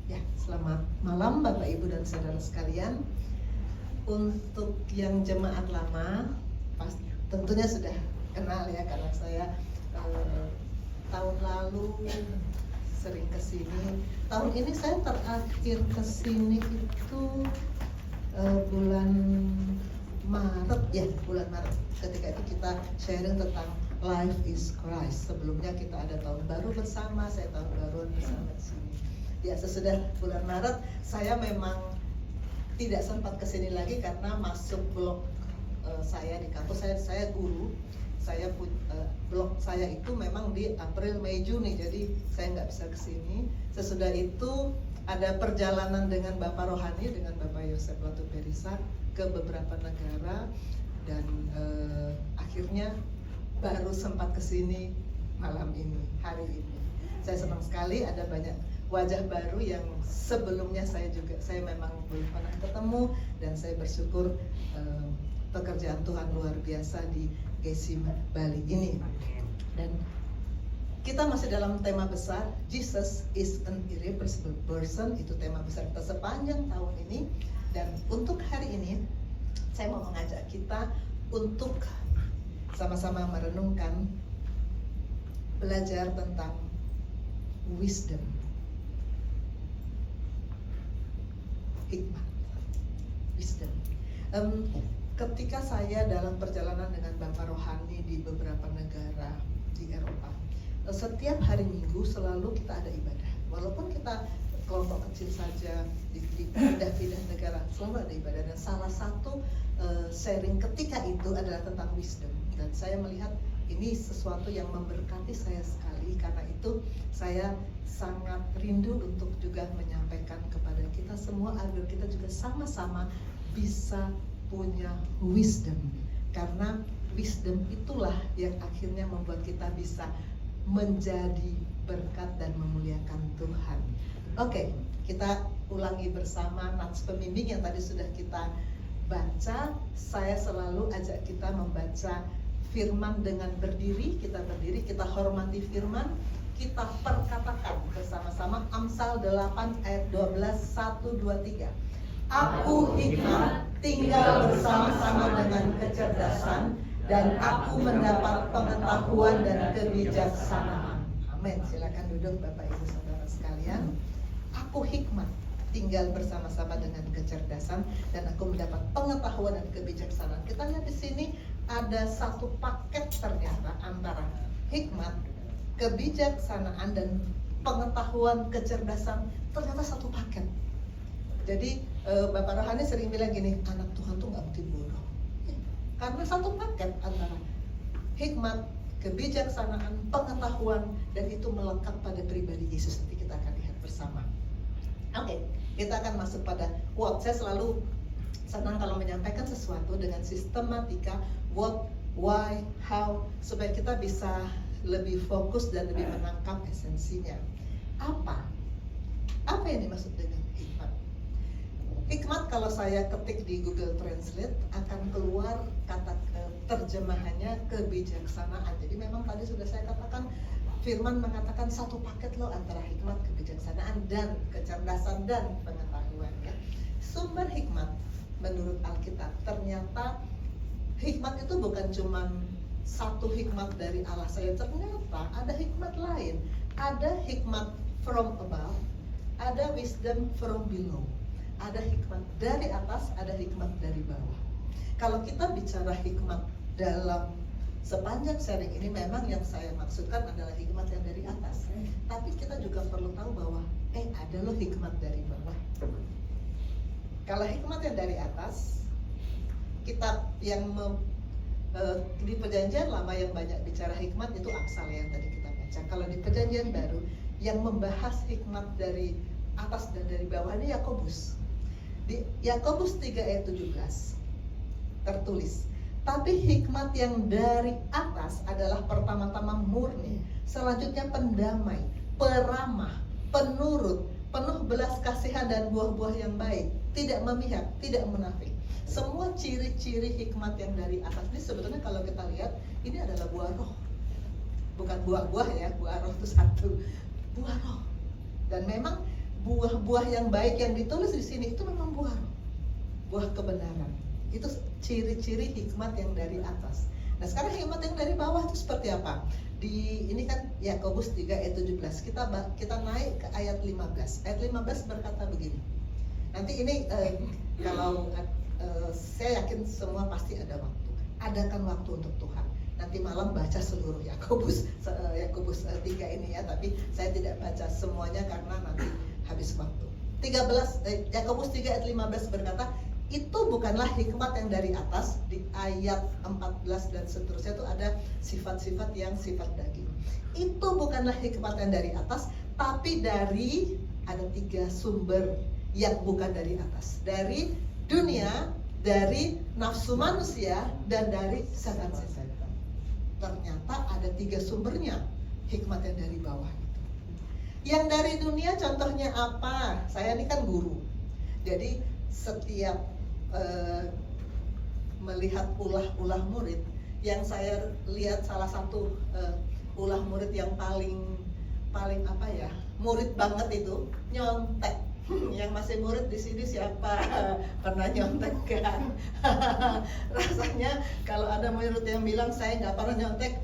Ya, selamat malam Bapak Ibu dan Saudara sekalian. Untuk yang jemaat lama, tentunya sudah kenal ya, karena saya tahun lalu sering kesini. Tahun ini saya terakhir kesini itu bulan Maret ya, bulan Maret. Ketika itu kita sharing tentang Life is Christ. Sebelumnya kita ada tahun baru bersama, saya tahun baru bersama di sini. Ya, sesudah bulan Maret saya memang tidak sempat kesini lagi karena masuk blok saya di kampus. Saya guru, blok saya itu memang di April, Mei, Juni, jadi saya nggak bisa kesini. Sesudah itu ada perjalanan dengan Bapak Rohani, dengan Bapak Yosef Latu Perisak ke beberapa negara, dan akhirnya baru sempat kesini malam ini, hari ini. Saya senang sekali ada banyak wajah baru yang sebelumnya saya memang belum pernah ketemu, dan saya bersyukur pekerjaan Tuhan luar biasa di GESIM Bali ini. Dan kita masih dalam tema besar, Jesus is an irreplaceable person. Itu tema besar kita sepanjang tahun ini. Dan untuk hari ini saya mau mengajak kita untuk sama-sama merenungkan, belajar tentang wisdom, hikmat, wisdom. Ketika saya dalam perjalanan dengan Bapak Rohani di beberapa negara di Eropa, setiap hari Minggu selalu kita ada ibadah. Walaupun kita kelompok kecil saja di pindah-pindah negara, selalu ada ibadah. Dan salah satu sharing ketika itu adalah tentang wisdom. Dan saya melihat ini sesuatu yang memberkati saya sekali. Karena itu saya sangat rindu untuk juga menyampaikan kepada kita semua agar kita juga sama-sama bisa punya wisdom. Karena wisdom itulah yang akhirnya membuat kita bisa menjadi berkat dan memuliakan Tuhan. Oke, kita ulangi bersama nats pembimbing yang tadi sudah kita baca. Saya selalu ajak kita membaca firman dengan berdiri. Kita berdiri, kita hormati firman, kita perkatakan bersama-sama. Amsal 8 ayat 12, 1, 2, 3. Aku hikmat, tinggal bersama-sama dengan kecerdasan, dan aku mendapat pengetahuan dan kebijaksanaan. Amin. Silakan duduk Bapak Ibu Saudara sekalian. Aku hikmat, tinggal bersama-sama dengan kecerdasan, dan aku mendapat pengetahuan dan kebijaksanaan. Kita lihat di sini ada satu paket ternyata antara hikmat, kebijaksanaan, dan pengetahuan, kecerdasan. Ternyata satu paket. Jadi Bapak Rohani sering bilang gini, anak Tuhan tuh nggak mungkin bodoh. Karena satu paket antara hikmat, kebijaksanaan, pengetahuan, dan itu melekat pada pribadi Yesus. Nanti kita akan lihat bersama. Oke, kita akan masuk pada what. Saya selalu senang kalau menyampaikan sesuatu dengan sistematika what, why, how, supaya kita bisa lebih fokus dan lebih menangkap esensinya. Apa yang dimaksud dengan hikmat? Hikmat kalau saya ketik di Google Translate akan keluar kata terjemahannya kebijaksanaan. Jadi memang tadi sudah saya katakan, firman mengatakan satu paket loh antara hikmat, kebijaksanaan, dan kecerdasan dan pengetahuan ya. Sumber hikmat menurut Alkitab, ternyata hikmat itu bukan cuma satu hikmat dari Allah saja. Ternyata ada hikmat lain. Ada hikmat from above, ada wisdom from below. Ada hikmat dari atas, ada hikmat dari bawah. Kalau kita bicara hikmat dalam sepanjang sharing ini, memang yang saya maksudkan adalah hikmat yang dari atas. Tapi kita juga perlu tahu bahwa ada loh hikmat dari bawah. Kalau hikmat yang dari atas, kitab yang di Perjanjian Lama yang banyak bicara hikmat itu Amsal yang tadi kita baca. Kalau di Perjanjian Baru yang membahas hikmat dari atas dan dari bawah ini Yakobus. Di Yakobus 3 ayat 17 tertulis, tapi hikmat yang dari atas adalah pertama-tama murni, selanjutnya pendamai, peramah, penurut, penuh belas kasihan dan buah-buah yang baik, tidak memihak, tidak munafik. Semua ciri-ciri hikmat yang dari atas ini sebetulnya kalau kita lihat ini adalah buah roh. Bukan buah-buah ya, buah roh itu satu, buah roh. Dan memang buah-buah yang baik yang ditulis di sini itu memang buah kebenaran. Itu ciri-ciri hikmat yang dari atas. Nah, sekarang hikmat yang dari bawah itu seperti apa? Ini kan Yakobus 3 ayat 17. Kita naik ke ayat 15. Ayat 15 berkata begini. Nanti ini kalau saya yakin semua pasti ada waktu. Adakan waktu untuk Tuhan. Nanti malam baca seluruh Yakobus 3 ini ya, tapi saya tidak baca semuanya karena nanti habis waktu. Yakobus 3 ayat 15 berkata, itu bukanlah hikmat yang dari atas. Di ayat 14 dan seterusnya itu ada sifat-sifat yang sifat daging. Itu bukanlah hikmat yang dari atas, tapi dari, ada 3 sumber yang bukan dari atas. Dari dunia, dari nafsu manusia, dan dari setan-setan. Ternyata ada 3 sumbernya hikmat yang dari bawah itu. Yang dari dunia contohnya apa? Saya ini kan guru, jadi setiap melihat ulah murid, yang saya lihat salah satu ulah murid yang paling apa ya, murid banget itu nyontek. Yang masih murid di sini siapa pernah nyontek kan? Rasanya kalau ada murid yang bilang saya nggak pernah nyontek,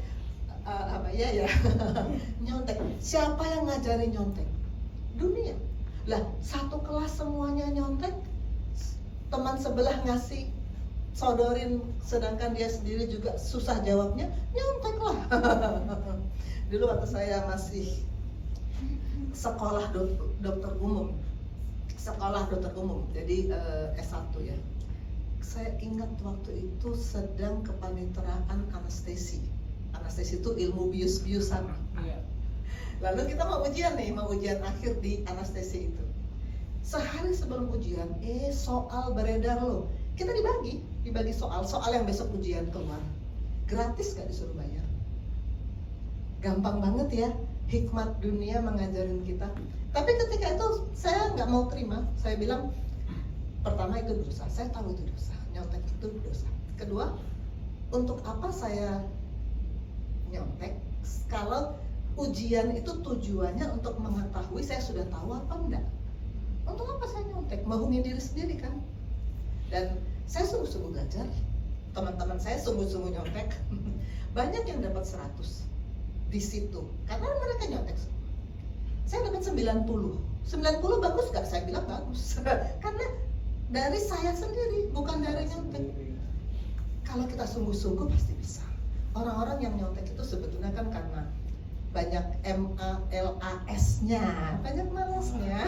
nyontek. Siapa yang ngajarin nyontek? Dunia. Lah, satu kelas semuanya nyontek, teman sebelah ngasih sodorin, sedangkan dia sendiri juga susah jawabnya, nyontek lah. Dulu waktu saya masih sekolah dokter umum, jadi S1 ya. Saya ingat waktu itu sedang kepaniteraan anestesi. Anestesi itu ilmu bius-biusan. Lalu kita mau ujian akhir di anestesi itu. Sehari sebelum ujian, soal beredar loh. Kita dibagi soal yang besok ujian keluar. Gratis, gak disuruh bayar. Gampang banget ya, hikmat dunia mengajarin kita. Tapi ketika itu saya nggak mau terima. Saya bilang, pertama itu dosa. Saya tahu itu dosa. Nyontek itu dosa. Kedua, untuk apa saya nyontek kalau ujian itu tujuannya untuk mengetahui saya sudah tahu apa enggak? Untuk apa saya nyontek? Bohongin diri sendiri kan? Dan saya sungguh-sungguh belajar. Teman-teman saya sungguh-sungguh nyontek. Banyak yang dapat 100 di situ karena mereka nyontek. Saya dapat 90 bagus gak? Saya bilang bagus. Karena dari saya sendiri, bukan dari nyontek. Kalau kita sungguh-sungguh pasti bisa. Orang-orang yang nyontek itu sebetulnya kan karena banyak MALAS-nya, banyak malasnya.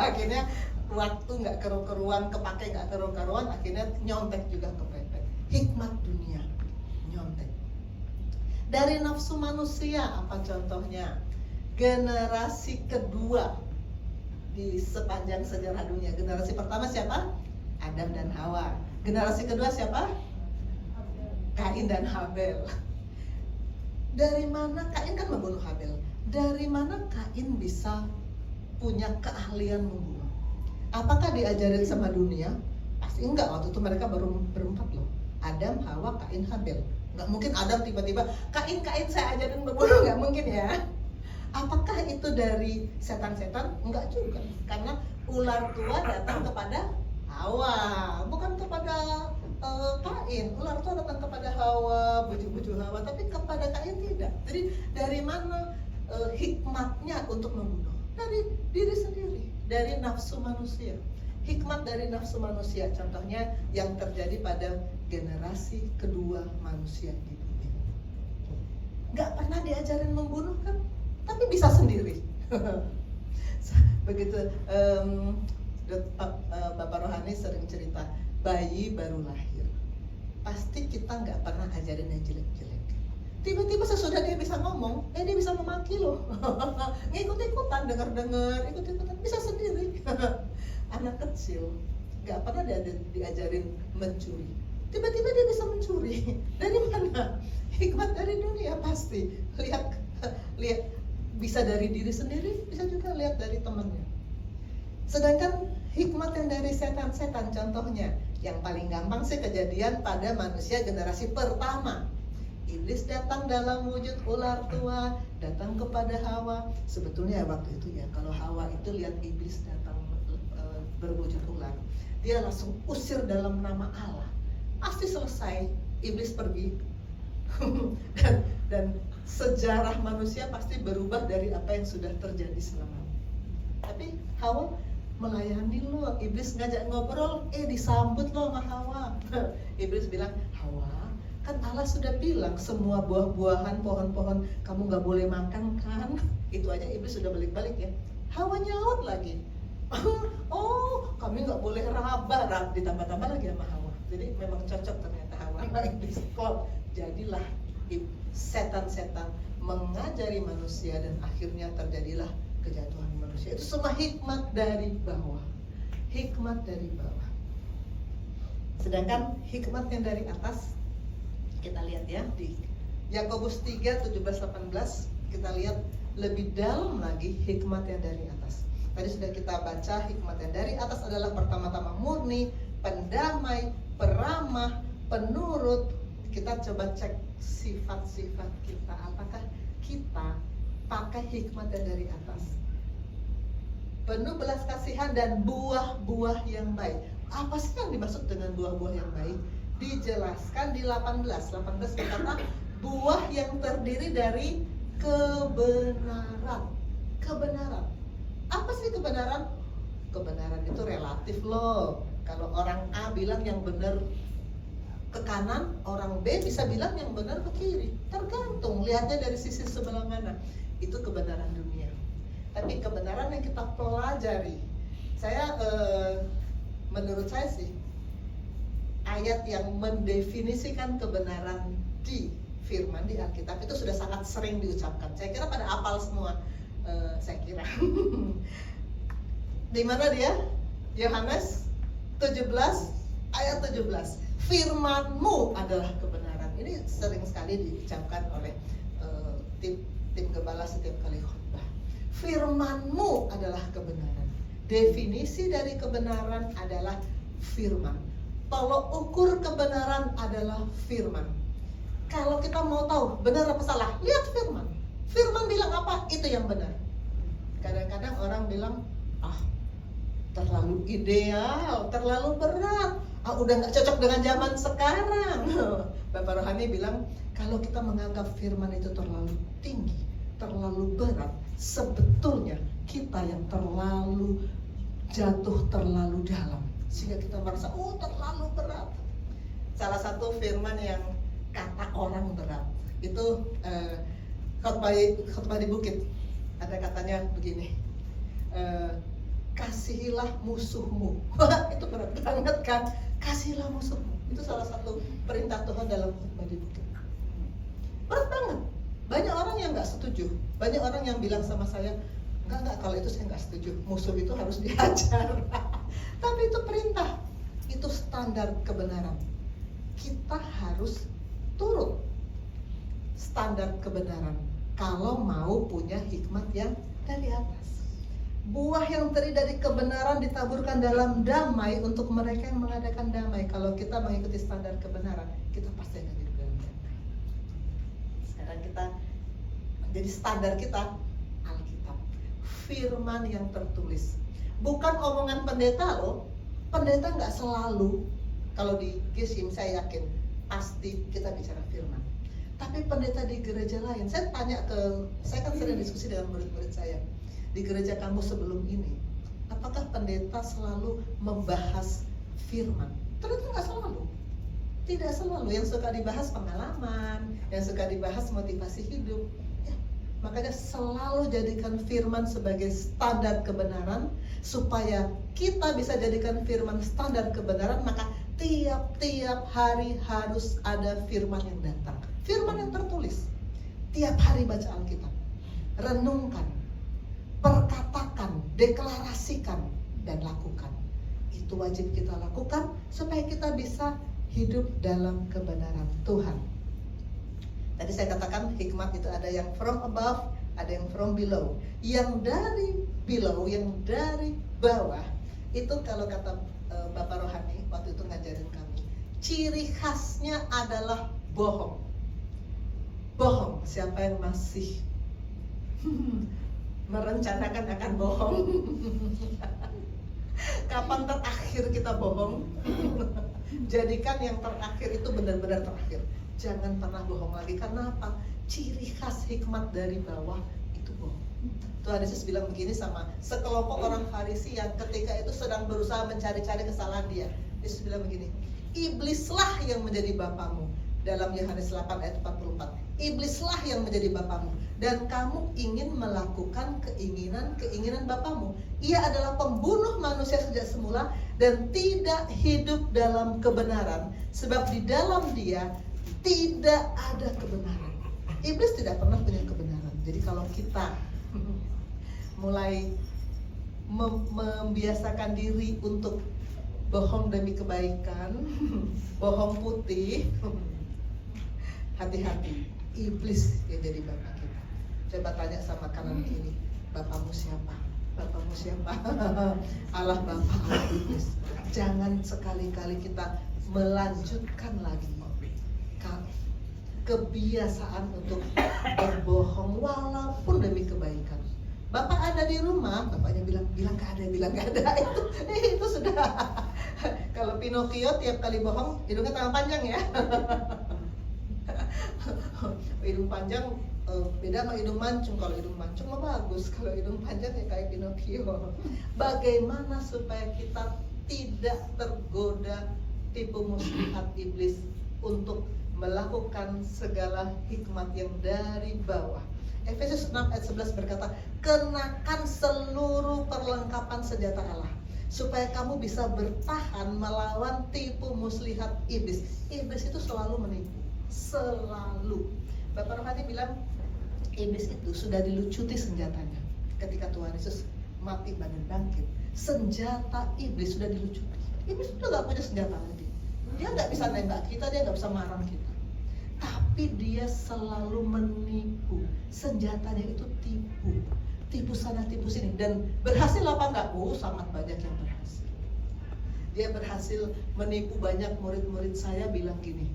Akhirnya waktu gak keru-keruan, kepake gak keru-keruan, akhirnya nyontek juga kepepet. Hikmat dunia, nyontek. Dari nafsu manusia, apa contohnya? Generasi kedua di sepanjang sejarah dunia. Generasi pertama siapa? Adam dan Hawa. Generasi kedua siapa? Kain dan Habel. Dari mana Kain kan membunuh Habel? Dari mana Kain bisa punya keahlian membunuh? Apakah diajarin sama dunia? Pasti enggak. Waktu itu mereka baru berempat loh. Adam, Hawa, Kain, Habel. Nggak mungkin Adam tiba-tiba Kain saya ajarin membunuh, nggak mungkin ya. Apakah itu dari setan-setan? Enggak juga, karena ular tua datang kepada Hawa, bukan kepada Kain. Ular tua datang kepada Hawa, bujuk-bujuk Hawa, tapi kepada Kain tidak. Jadi dari mana hikmatnya untuk membunuh? Dari diri sendiri, dari nafsu manusia. Hikmat dari nafsu manusia, contohnya yang terjadi pada generasi kedua manusia di dunia. Nggak pernah diajarin membunuh kan? Tapi bisa sendiri. Begitu Bapak Rohani sering cerita, bayi baru lahir pasti kita nggak pernah ajarin yang jelek-jelek. Tiba-tiba sesudah dia bisa ngomong, dia bisa memaki loh. Ngikut-ikutan, dengar-dengar, ikut-ikutan, bisa sendiri. Anak kecil nggak pernah diajarin mencuri, tiba-tiba dia bisa mencuri. Dari mana? Hikmat dari dunia pasti. Lihat bisa dari diri sendiri, bisa juga lihat dari temannya. Sedangkan hikmat yang dari setan-setan, contohnya yang paling gampang sih kejadian pada manusia generasi pertama. Iblis datang dalam wujud ular tua, datang kepada Hawa. Sebetulnya waktu itu ya, kalau Hawa itu lihat iblis datang berwujud ular, dia langsung usir dalam nama Allah. Pasti selesai, iblis pergi. dan sejarah manusia pasti berubah dari apa yang sudah terjadi selama ini. Tapi Hawa melayani lo, iblis ngajak ngobrol, disambut lo sama Hawa. Iblis bilang, Hawa, kan Allah sudah bilang semua buah-buahan, pohon-pohon kamu gak boleh makan kan? Itu aja iblis sudah balik-balik ya. Hawa nyaut lagi. Oh, kami gak boleh raba, ditambah-tambah lagi sama Hawa. Jadi memang cocok ternyata Hawa sama iblis. Kok jadilah setan-setan mengajari manusia dan akhirnya terjadilah kejatuhan manusia. Itu semua hikmat dari bawah. Hikmat dari bawah. Sedangkan hikmat yang dari atas, kita lihat ya di Yakobus 3:17-18, kita lihat lebih dalam lagi hikmat yang dari atas. Tadi sudah kita baca, hikmat yang dari atas adalah pertama-tama murni, pendamai, peramah, penurut. Kita coba cek sifat-sifat kita, apakah kita pakai hikmat yang dari atas. Penuh belas kasihan dan buah-buah yang baik. Apa sih yang dimaksud dengan buah-buah yang baik? Dijelaskan di 18 berkata buah yang terdiri dari kebenaran. Kebenaran. Apa sih kebenaran? Kebenaran itu relatif loh. Kalau orang A bilang yang benar ke kanan, orang B bisa bilang yang benar ke kiri. Tergantung, lihatnya dari sisi sebelah mana. Itu kebenaran dunia. Tapi kebenaran yang kita pelajari, menurut saya sih, ayat yang mendefinisikan kebenaran di firman di Alkitab itu sudah sangat sering diucapkan. Saya kira pada hafal semua. Saya kira. Di mana dia? Yohanes 17 ayat 17. Firman-Mu adalah kebenaran. Ini sering sekali diucapkan oleh tim gembala setiap kali khotbah. Firman-Mu adalah kebenaran. Definisi dari kebenaran adalah firman. Tolok ukur kebenaran adalah firman. Kalau kita mau tahu benar apa salah, lihat firman. Firman bilang apa, itu yang benar. Kadang-kadang orang bilang, terlalu ideal, terlalu berat, udah gak cocok dengan zaman sekarang. Bapak Rohani bilang, kalau kita menganggap firman itu terlalu tinggi, terlalu berat, sebetulnya kita yang terlalu jatuh terlalu dalam, sehingga kita merasa terlalu berat. Salah satu firman yang kata orang berat itu khotbah di bukit, ada katanya begini, kasihilah musuhmu. Itu berat banget kan, kasihilah musuhmu. Itu salah satu perintah Tuhan dalam khotbah di bukit. Berat banget. Banyak orang yang nggak setuju, banyak orang yang bilang sama saya, enggak, kalau itu saya nggak setuju, musuh itu harus dihajar. Tapi itu perintah, itu standar kebenaran. Kita harus turut standar kebenaran kalau mau punya hikmat yang dari atas. Buah yang terdiri dari kebenaran ditaburkan dalam damai untuk mereka yang mengadakan damai. Kalau kita mengikuti standar kebenaran, kita pasti akan hidup dalam damai. Sekarang kita, jadi standar kita Alkitab, firman yang tertulis. Bukan omongan pendeta loh. Pendeta nggak selalu, kalau di Gesim saya yakin pasti kita bicara firman. Tapi pendeta di gereja lain, saya kan sering diskusi dengan murid-murid saya di gereja kamu sebelum ini, apakah pendeta selalu membahas firman? Ternyata nggak selalu. Tidak selalu. Yang suka dibahas pengalaman, yang suka dibahas motivasi hidup. Ya, makanya selalu jadikan firman sebagai standar kebenaran, supaya kita bisa jadikan firman standar kebenaran. Maka tiap-tiap hari harus ada firman yang datang, firman yang tertulis. Tiap hari baca Alkitab, renungkan, perkatakan, deklarasikan, dan lakukan. Itu wajib kita lakukan supaya kita bisa hidup dalam kebenaran Tuhan. Tadi saya katakan hikmat itu ada yang from above, ada yang from below. Yang dari below, yang dari bawah, itu kalau kata Bapak Rohani waktu itu ngajarin kami, ciri khasnya adalah bohong. bohong. Siapa yang masih merencanakan akan bohong? Kapan terakhir kita bohong? Jadikan yang terakhir itu benar-benar terakhir. Jangan pernah bohong lagi. Karena apa? Ciri khas hikmat dari bawah itu bohong. Tuhan Yesus bilang begini sama sekelompok orang Farisi yang ketika itu sedang berusaha mencari-cari kesalahan dia. Yesus bilang begini, iblislah yang menjadi bapamu. Dalam Yohanes 8 ayat 44. Iblislah yang menjadi bapamu, dan kamu ingin melakukan keinginan bapamu. Ia adalah pembunuh manusia sejak semula dan tidak hidup dalam kebenaran, sebab di dalam dia tidak ada kebenaran. Iblis tidak pernah punya kebenaran. Jadi kalau kita mulai membiasakan diri untuk bohong demi kebaikan, bohong putih, hati-hati, iblis yang jadi bapak kita. Coba tanya sama kanan kiri, bapakmu siapa? Bapakmu siapa? Allah Bapa, Allah iblis. Jangan sekali-kali kita melanjutkan lagi kebiasaan untuk berbohong walaupun demi kebaikan. Bapak ada di rumah, bapaknya bilang gak ada. Itu sudah. Kalau Pinocchio tiap kali bohong hidungnya tambah panjang ya. Hidung panjang beda sama hidung mancung. Kalau hidung mancung mah bagus, kalau hidung panjang ya kayak Pinocchio. Bagaimana supaya kita tidak tergoda tipu muslihat iblis untuk melakukan segala hikmat yang dari bawah. Efesus 6 ayat 11 berkata, kenakan seluruh perlengkapan senjata Allah supaya kamu bisa bertahan melawan tipu muslihat iblis. Iblis itu selalu menipu, selalu. Bapak Rohani bilang iblis itu sudah dilucuti senjatanya ketika Tuhan Yesus mati dan bangkit. Senjata iblis sudah dilucuti. Iblis itu gak punya senjata lagi. Dia gak bisa nembak kita, dia gak bisa marah kita. Tapi dia selalu menipu. Senjatanya itu tipu. Tipu sana, tipu sini. Dan berhasil apa enggak? Oh, sangat banyak yang berhasil. Dia berhasil menipu banyak murid-murid saya bilang gini,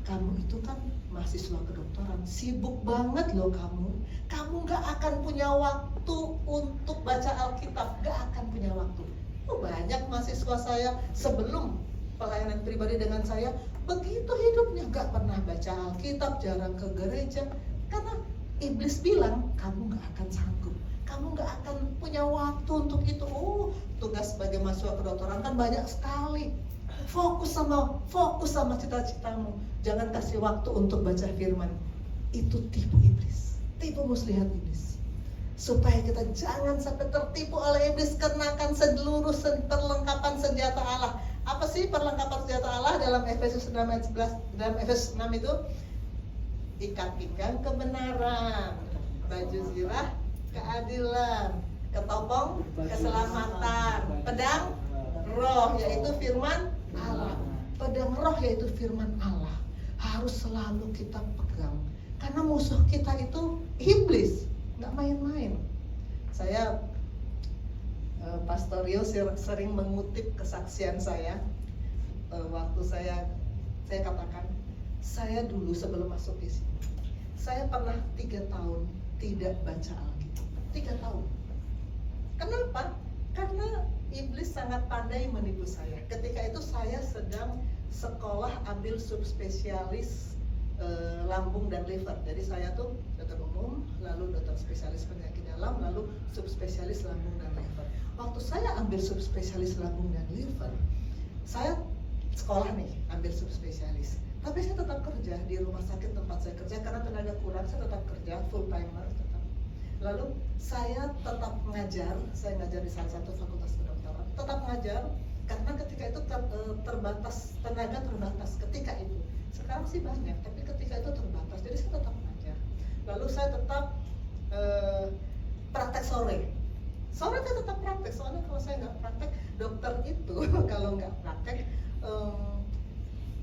kamu itu kan mahasiswa kedokteran, sibuk banget loh kamu. Kamu gak akan punya waktu untuk baca Alkitab. Gak akan punya waktu. Oh, banyak mahasiswa saya sebelum pelayanan pribadi dengan saya, begitu hidupnya gak pernah baca Alkitab, jarang ke gereja. Karena iblis bilang, kamu gak akan sanggup, kamu gak akan punya waktu untuk itu. Oh, tugas sebagai mahasiswa kedokteran kan banyak sekali. Fokus sama cita-citamu. Jangan kasih waktu untuk baca firman. Itu tipu iblis, tipu muslihat iblis. Supaya kita jangan sampai tertipu oleh iblis. Kenakan seluruh perlengkapan senjata Allah. Apa sih perlengkapan senjata Allah dalam Efesus 6 ayat 11? Dalam Efesus 6 itu ikat pinggang kebenaran, baju zirah keadilan, ketopong keselamatan, pedang roh yaitu firman Allah. Pedang roh yaitu firman Allah harus selalu kita pegang. Karena musuh kita itu iblis, nggak main-main. Saya Pastor Rio sering mengutip kesaksian saya. Waktu saya katakan, saya dulu sebelum masuk di sini, saya pernah 3 tahun tidak baca Alkitab. 3 tahun. Kenapa? Karena iblis sangat pandai menipu saya. Ketika itu saya sedang sekolah ambil subspesialis lambung dan liver. Jadi saya tuh dokter umum, lalu dokter spesialis penyakit dalam, lalu subspesialis lambung dan liver. Waktu saya ambil subspesialis lambung dan liver, saya sekolah nih ambil subspesialis. Tapi saya tetap kerja di rumah sakit tempat saya kerja karena tenaga kurang. Saya tetap kerja full timer tetap. Lalu saya tetap ngajar. Saya ngajar di salah satu fakultas kedokteran. Tetap ngajar karena ketika itu terbatas, tenaga terbatas ketika itu. Sekarang sih banyak, tapi ketika itu terbatas. Jadi saya tetap ngajar. Lalu saya tetap praktek sore. Sore saya tetap praktek, soalnya kalau saya nggak praktek, dokter itu kalau nggak praktek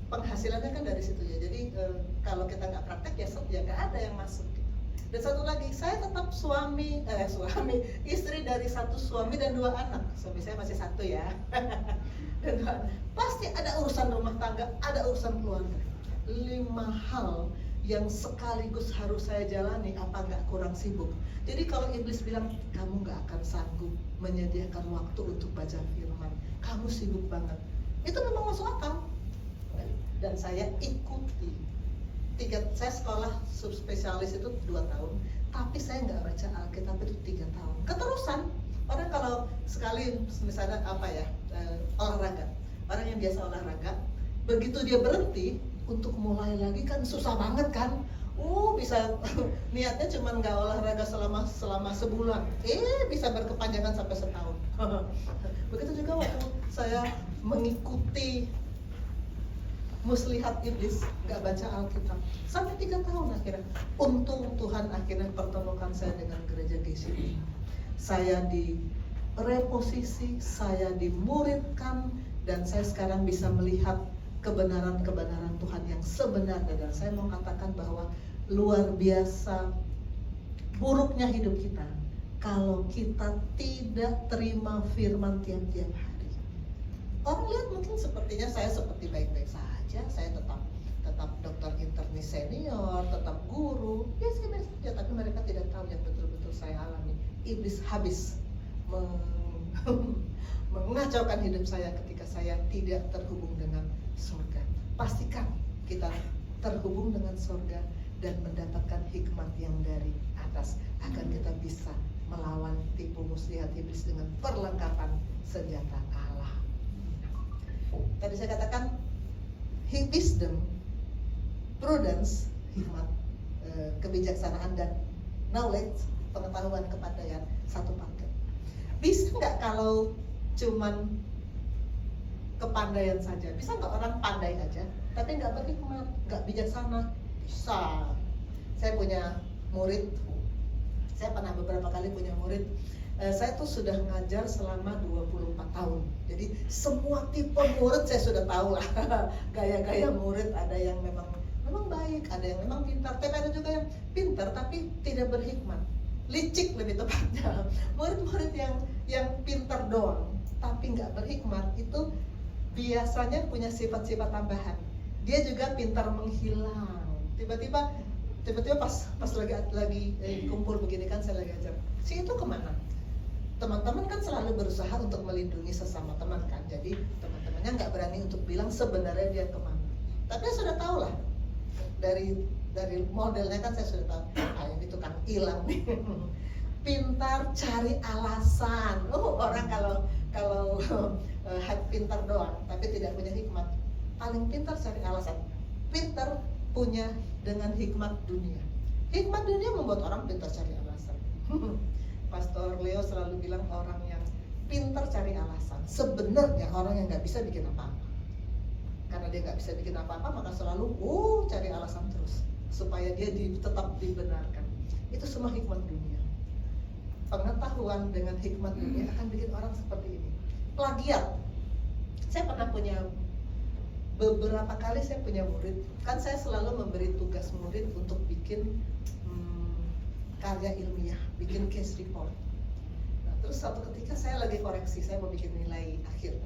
penghasilannya kan dari situ ya. Jadi kalau kita nggak praktek ya nggak ada yang masuk. Dan satu lagi, saya tetap istri dari satu suami dan 2 anak. Suami saya masih 1 ya. Dan 2 anak. Pasti ada urusan rumah tangga, ada urusan keluarga. 5 hal yang sekaligus harus saya jalani, apa nggak kurang sibuk? Jadi kalau iblis bilang kamu nggak akan sanggup menyediakan waktu untuk baca firman, kamu sibuk banget, itu memang masuk akal. Dan saya ikuti. Saya sekolah subspesialis itu 2 tahun, tapi saya nggak baca Alkitab itu 3 tahun. Keterusan. Orang kalau sekali misalnya olahraga, orang yang biasa olahraga, begitu dia berhenti untuk mulai lagi kan susah banget kan. Bisa niatnya cuma nggak olahraga selama sebulan, bisa berkepanjangan sampai setahun. Begitu juga waktu saya mengikuti muslihat iblis, nggak baca Alkitab sampai 3 tahun akhirnya. Untung Tuhan akhirnya pertemukan saya dengan gereja GCI. Saya direposisi, saya dimuridkan, dan saya sekarang bisa melihat kebenaran-kebenaran Tuhan yang sebenarnya. Dan saya mau katakan bahwa luar biasa buruknya hidup kita kalau kita tidak terima firman tiap-tiap hari. Orang lihat mungkin sepertinya saya seperti baik-baik saja, saya tetap dokter internis senior, tetap guru, biasa-biasa saja, tapi mereka tidak tahu yang betul-betul saya alami. Iblis habis mengacaukan hidup saya ketika saya tidak terhubung dengan surga. Pastikan kita terhubung dengan surga dan mendapatkan hikmat yang dari atas, agar kita bisa melawan tipu muslihat iblis dengan perlengkapan senjata Allah. Tadi saya katakan wisdom, prudence, hikmat, kebijaksanaan, dan knowledge, pengetahuan, kepandaian, satu paket. Bisa nggak kalau cuman kepandaian saja? Bisa nggak orang pandai aja tapi nggak berhikmat, nggak bijaksana? Bisa. Saya punya murid, saya pernah beberapa kali punya murid. Saya tuh sudah ngajar selama 24 tahun. Jadi semua tipe murid saya sudah tahu lah. Gaya-gaya murid, ada yang memang baik, ada yang memang pintar, tapi ada juga yang pintar tapi tidak berhikmat. Licik lebih tepatnya. Murid-murid yang pintar doang tapi nggak berhikmat itu biasanya punya sifat-sifat tambahan. Dia juga pintar menghilang. Tiba-tiba pas lagi kumpul begini kan, saya lagi ajar, si itu kemana? Teman-teman kan selalu berusaha untuk melindungi sesama teman kan, jadi teman-temannya nggak berani untuk bilang sebenarnya dia kemana. Tapi saya sudah tahu lah, dari modelnya kan saya sudah tahu, ini tukang hilang nih. Pintar cari alasan. Orang kalau pintar doang tapi tidak punya hikmat, paling pintar cari alasan. Pintar punya dengan hikmat dunia. Hikmat dunia membuat orang pintar cari alasan. Pastor Leo selalu bilang orang yang pintar cari alasan sebenarnya orang yang nggak bisa bikin apa-apa. Karena dia nggak bisa bikin apa-apa, maka selalu cari alasan terus supaya dia tetap dibenarkan. Itu semua hikmat dunia. Pengetahuan dengan hikmat dunia akan bikin orang seperti ini. Plagiat. Saya pernah punya beberapa kali saya punya murid, kan saya selalu memberi tugas murid untuk bikin karya ilmiah, bikin case report. Nah, terus suatu ketika saya lagi koreksi, saya mau bikin nilai akhir.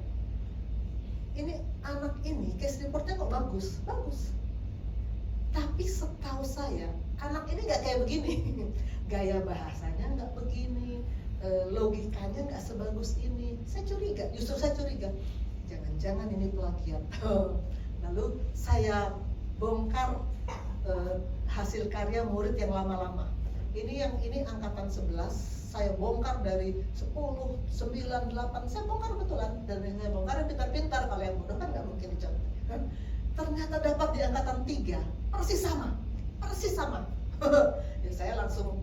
Ini anak ini case reportnya kok bagus, tapi setahu saya anak ini nggak kayak begini. Gaya bahasanya nggak begini, logikanya nggak sebagus ini. Justru saya curiga, jangan-jangan ini plagiat. Lalu saya bongkar hasil karya murid yang lama-lama. Ini angkatan 11, saya bongkar dari 10, 9, 8, saya bongkar betulan. Dan yang saya bongkar yang pintar-pintar, kalau yang bodoh kan nggak mungkin dicontoh kan. Ternyata dapat di angkatan 3, persis sama. Ya, saya langsung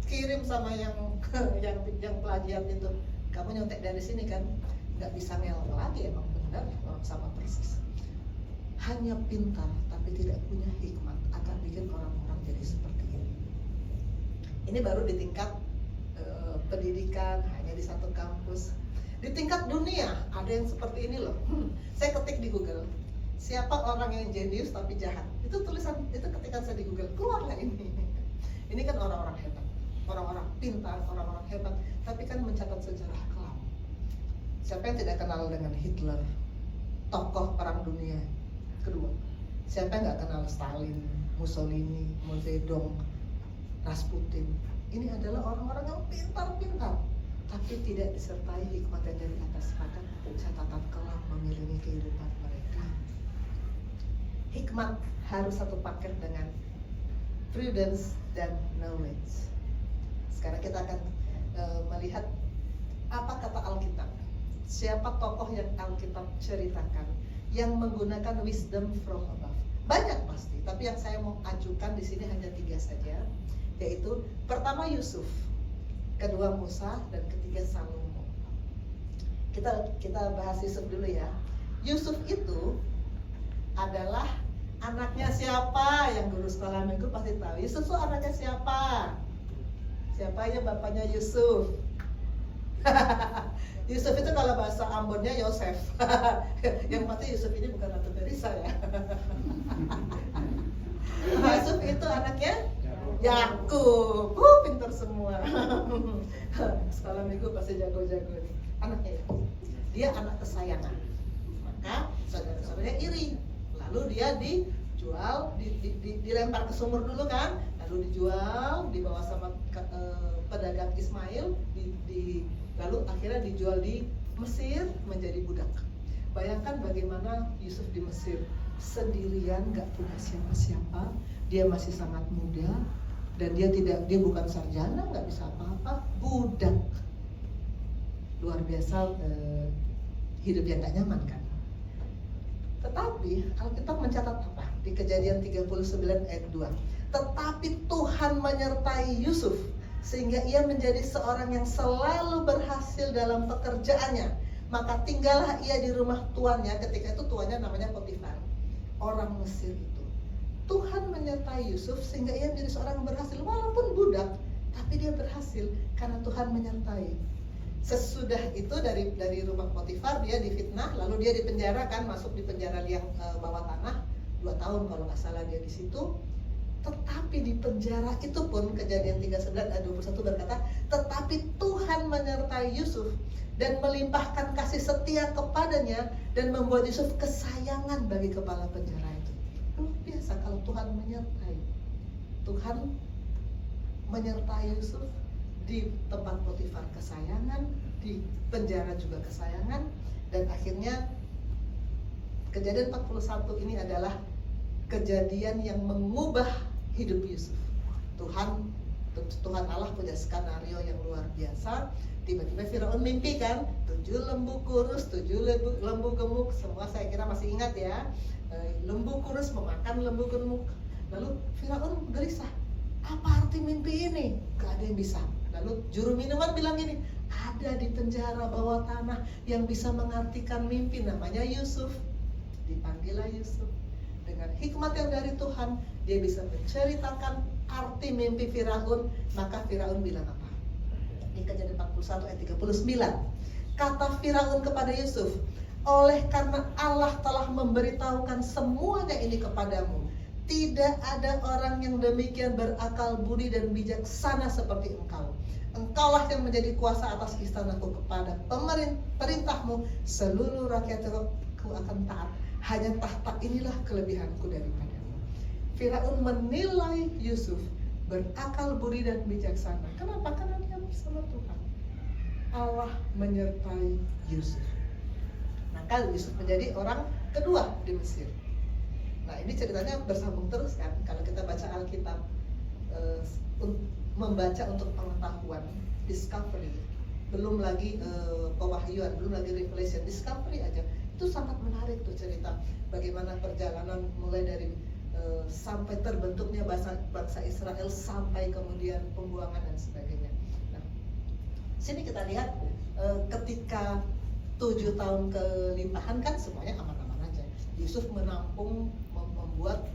kirim sama yang plagiat itu, kamu nyontek dari sini kan, nggak bisa ngel lagi, emang benar sama persis. Hanya pintar tapi tidak punya hikmat akan bikin orang-orang jadi seperti ini. Ini baru di tingkat pendidikan, hanya di satu kampus. Di tingkat dunia ada yang seperti ini loh. Saya ketik di Google, siapa orang yang jenius tapi jahat. Itu tulisan itu ketika saya di Google, keluarlah ini. Ini kan orang-orang hebat, orang-orang pintar, orang-orang hebat, tapi kan mencatat sejarah kelam. Siapa yang tidak kenal dengan Hitler, tokoh perang dunia kedua? Siapa yang nggak kenal Stalin, Mussolini, Mao Zedong, Rasputin. Ini adalah orang-orang yang pintar-pintar, tapi tidak disertai hikmat yang dari atas, maka catatan kelam mengiringi kehidupan mereka. Hikmat harus satu paket dengan prudence dan knowledge. Sekarang kita akan melihat apa kata Alkitab. Siapa tokoh yang Alkitab ceritakan yang menggunakan wisdom from above? Banyak pasti, tapi yang saya mau ajukan di sini hanya 3 saja, yaitu pertama Yusuf, kedua Musa, dan ketiga Salomo. Kita bahas Yusuf dulu ya. Yusuf itu adalah anaknya siapa? Yang guru sekolah minggu pasti tahu. Yusuf itu anaknya siapa? Siapa ya bapaknya Yusuf? Yusuf itu kalau bahasa Ambonnya Yosef. Yang pasti Yusuf ini bukan Ratu Teresa ya. Yusuf itu anaknya Yakub. Pintar semua. Sekolah minggu pasti jago-jago nih. Anaknya Yakub. Dia anak kesayangan. Maka saudara-saudaranya iri. Lalu dia dijual, dilempar ke sumur dulu kan. Lalu dijual, dibawa sama pedagang Ismail, lalu akhirnya dijual di Mesir menjadi budak. Bayangkan bagaimana Yusuf di Mesir sendirian, gak punya siapa-siapa. Dia masih sangat muda dan dia bukan sarjana, gak bisa apa-apa, budak. Luar biasa, hidup yang gak nyaman kan. Tetapi Alkitab mencatat apa? Di Kejadian 39 ayat 2. Tetapi Tuhan menyertai Yusuf sehingga ia menjadi seorang yang selalu berhasil dalam pekerjaannya. Maka tinggallah ia di rumah tuannya. Ketika itu tuannya namanya Potifar, orang Mesir itu. Tuhan menyertai Yusuf sehingga ia menjadi seorang yang berhasil. Walaupun budak, tapi dia berhasil karena Tuhan menyertai. Sesudah itu dari rumah Potifar dia difitnah, lalu dia dipenjara kan, masuk di penjara yang bawah tanah 2 tahun kalau nggak salah dia di situ. Tetapi di penjara itu pun Kejadian 39 ayat 21 berkata, tetapi Tuhan menyertai Yusuf dan melimpahkan kasih setia kepadanya dan membuat Yusuf kesayangan bagi kepala penjara itu. Luar biasa kalau Tuhan menyertai. Tuhan menyertai Yusuf di tempat Potifar kesayangan, di penjara juga kesayangan, dan akhirnya Kejadian 41 ini adalah kejadian yang mengubah hidup Yusuf. Tuhan Allah punya skenario yang luar biasa. Tiba-tiba Firaun mimpi kan, 7 lembu kurus, 7 lembu gemuk, semua saya kira masih ingat ya. Lembu kurus memakan lembu gemuk. Lalu Firaun gelisah, apa arti mimpi ini? Gak ada yang bisa. Lalu juru minuman bilang gini, ada di penjara bawah tanah yang bisa mengartikan mimpi, namanya Yusuf. Dipanggillah Yusuf. Dengan hikmat yang dari Tuhan, dia bisa menceritakan arti mimpi Firaun. Maka Firaun bilang apa? Di Kejadian 41 ayat 39. Kata Firaun kepada Yusuf, oleh karena Allah telah memberitahukan semuanya ini kepadamu, tidak ada orang yang demikian berakal budi dan bijaksana seperti engkau. Engkaulah yang menjadi kuasa atas istanaku, kepada perintahmu seluruh rakyatku akan taat. Hanya tahta inilah kelebihanku daripadamu. Firaun menilai Yusuf berakal budi dan bijaksana. Kenapa? Karena dia bersama Tuhan. Allah menyertai Yusuf. Maka Yusuf menjadi orang kedua di Mesir. Nah, ini ceritanya bersambung terus kan. Kalau kita baca Alkitab, membaca untuk pengetahuan, discovery, belum lagi pewahyuan, belum lagi revelation, discovery aja. Itu sangat menarik tuh cerita bagaimana perjalanan mulai dari sampai terbentuknya bangsa Israel sampai kemudian pembuangan dan sebagainya. Nah, sini kita lihat ketika 7 tahun kelimpahan kan semuanya aman-aman aja. Yusuf menampung, membuat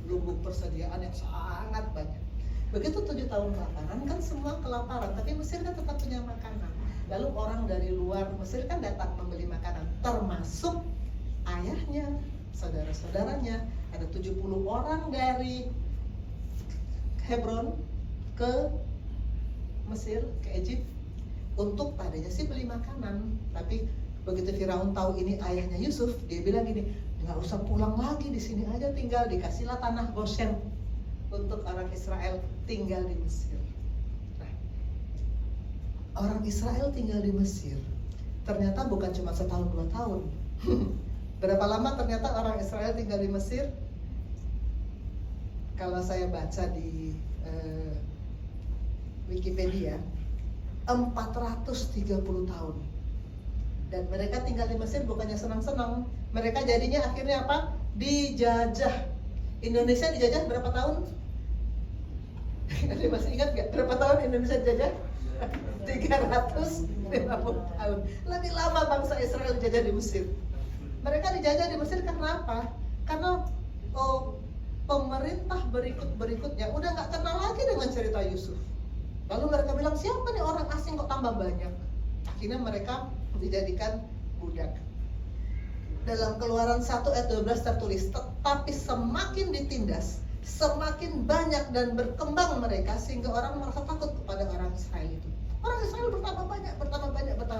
lumbung persediaan yang sangat banyak. Begitu 7 tahun kelaparan kan semua kelaparan, tapi Mesir kan tetap punya makanan. Lalu orang dari luar Mesir kan datang membeli makanan, termasuk ayahnya, saudara-saudaranya. Ada 70 orang dari Hebron ke Mesir, ke Egypt, untuk tadinya sih beli makanan, tapi Begitu Firaun tahu ini ayahnya Yusuf, dia bilang gini, nggak usah pulang lagi, di sini aja tinggal, dikasihlah tanah Goshen untuk orang Israel tinggal di Mesir. Nah, orang Israel tinggal di Mesir ternyata bukan cuma setahun 2 tahun. Berapa lama ternyata orang Israel tinggal di Mesir? Kalau saya baca di Wikipedia, 430 tahun. Dan mereka tinggal di Mesir bukannya senang-senang, mereka jadinya akhirnya apa? Dijajah. Indonesia dijajah berapa tahun? Kalian masih ingat gak? Berapa tahun Indonesia dijajah? 350 tahun. Lebih lama bangsa Israel dijajah di Mesir. Mereka dijajah di Mesir karena apa? Karena pemerintah berikutnya udah gak kenal lagi dengan cerita Yusuf. Lalu mereka bilang, siapa nih orang asing kok tambah banyak? Akhirnya mereka dijadikan budak. Dalam Keluaran 1 ayat 12 tertulis, tetapi semakin ditindas, semakin banyak dan berkembang mereka sehingga orang merasa takut kepada orang Israel itu. Orang Israel bertambah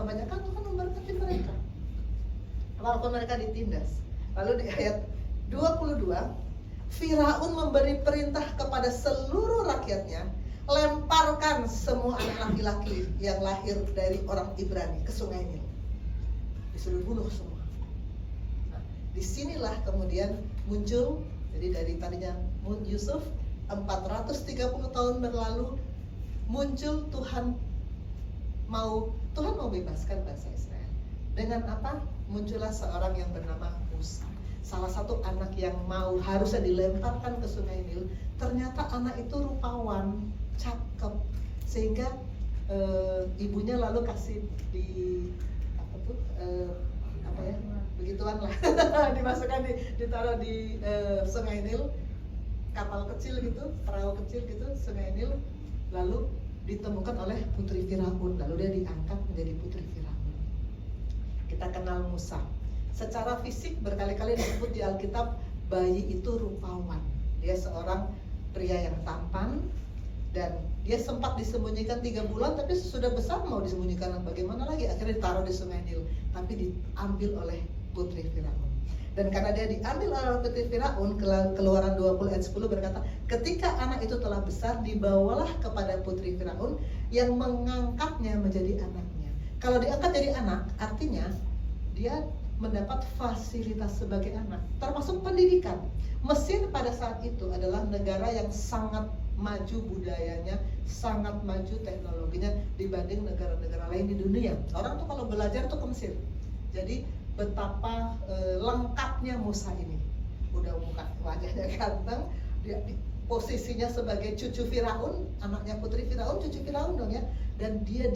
banyak kan Tuhan memberkati mereka. Walaupun mereka ditindas. Lalu di ayat 22, Firaun memberi perintah kepada seluruh rakyatnya, lemparkan semua anak laki-laki yang lahir dari orang Ibrani ke sungai Nil. Disuruh bunuh semua. Nah, disinilah kemudian muncul, jadi dari tadinya Yusuf 430 tahun berlalu, muncul Tuhan mau bebaskan bangsa Israel. Dengan apa? Muncullah seorang yang bernama Musa. Salah satu anak yang harusnya dilemparkan ke sungai Nil, ternyata anak itu rupawan, cakep, sehingga ibunya lalu kasih begituan lah, dimasukkan ditaruh di sungai Nil, kapal kecil gitu, perahu kecil gitu, sungai Nil, lalu ditemukan oleh putri Firaun, lalu dia diangkat menjadi putri Firaun. Kita kenal Musa. Secara fisik berkali-kali disebut di Alkitab bayi itu rupawan. Dia seorang pria yang tampan dan dia sempat disembunyikan 3 bulan, tapi sudah besar mau disembunyikan bagaimana lagi? Akhirnya ditaruh di sungai Nil, tapi diambil oleh putri Firaun. Dan karena dia diambil oleh putri Firaun, Keluaran 20 ayat 10 berkata, ketika anak itu telah besar, dibawalah kepada putri Firaun yang mengangkatnya menjadi anaknya. Kalau diangkat jadi anak, artinya dia mendapat fasilitas sebagai anak, termasuk pendidikan. Mesir pada saat itu adalah negara yang sangat maju budayanya, sangat maju teknologinya dibanding negara-negara lain di dunia. Orang tuh kalau belajar tuh ke Mesir. Jadi betapa lengkapnya Musa ini. Udah wajahnya ganteng, dia posisinya sebagai cucu Firaun, anaknya putri Firaun, cucu Firaun dong ya. Dan dia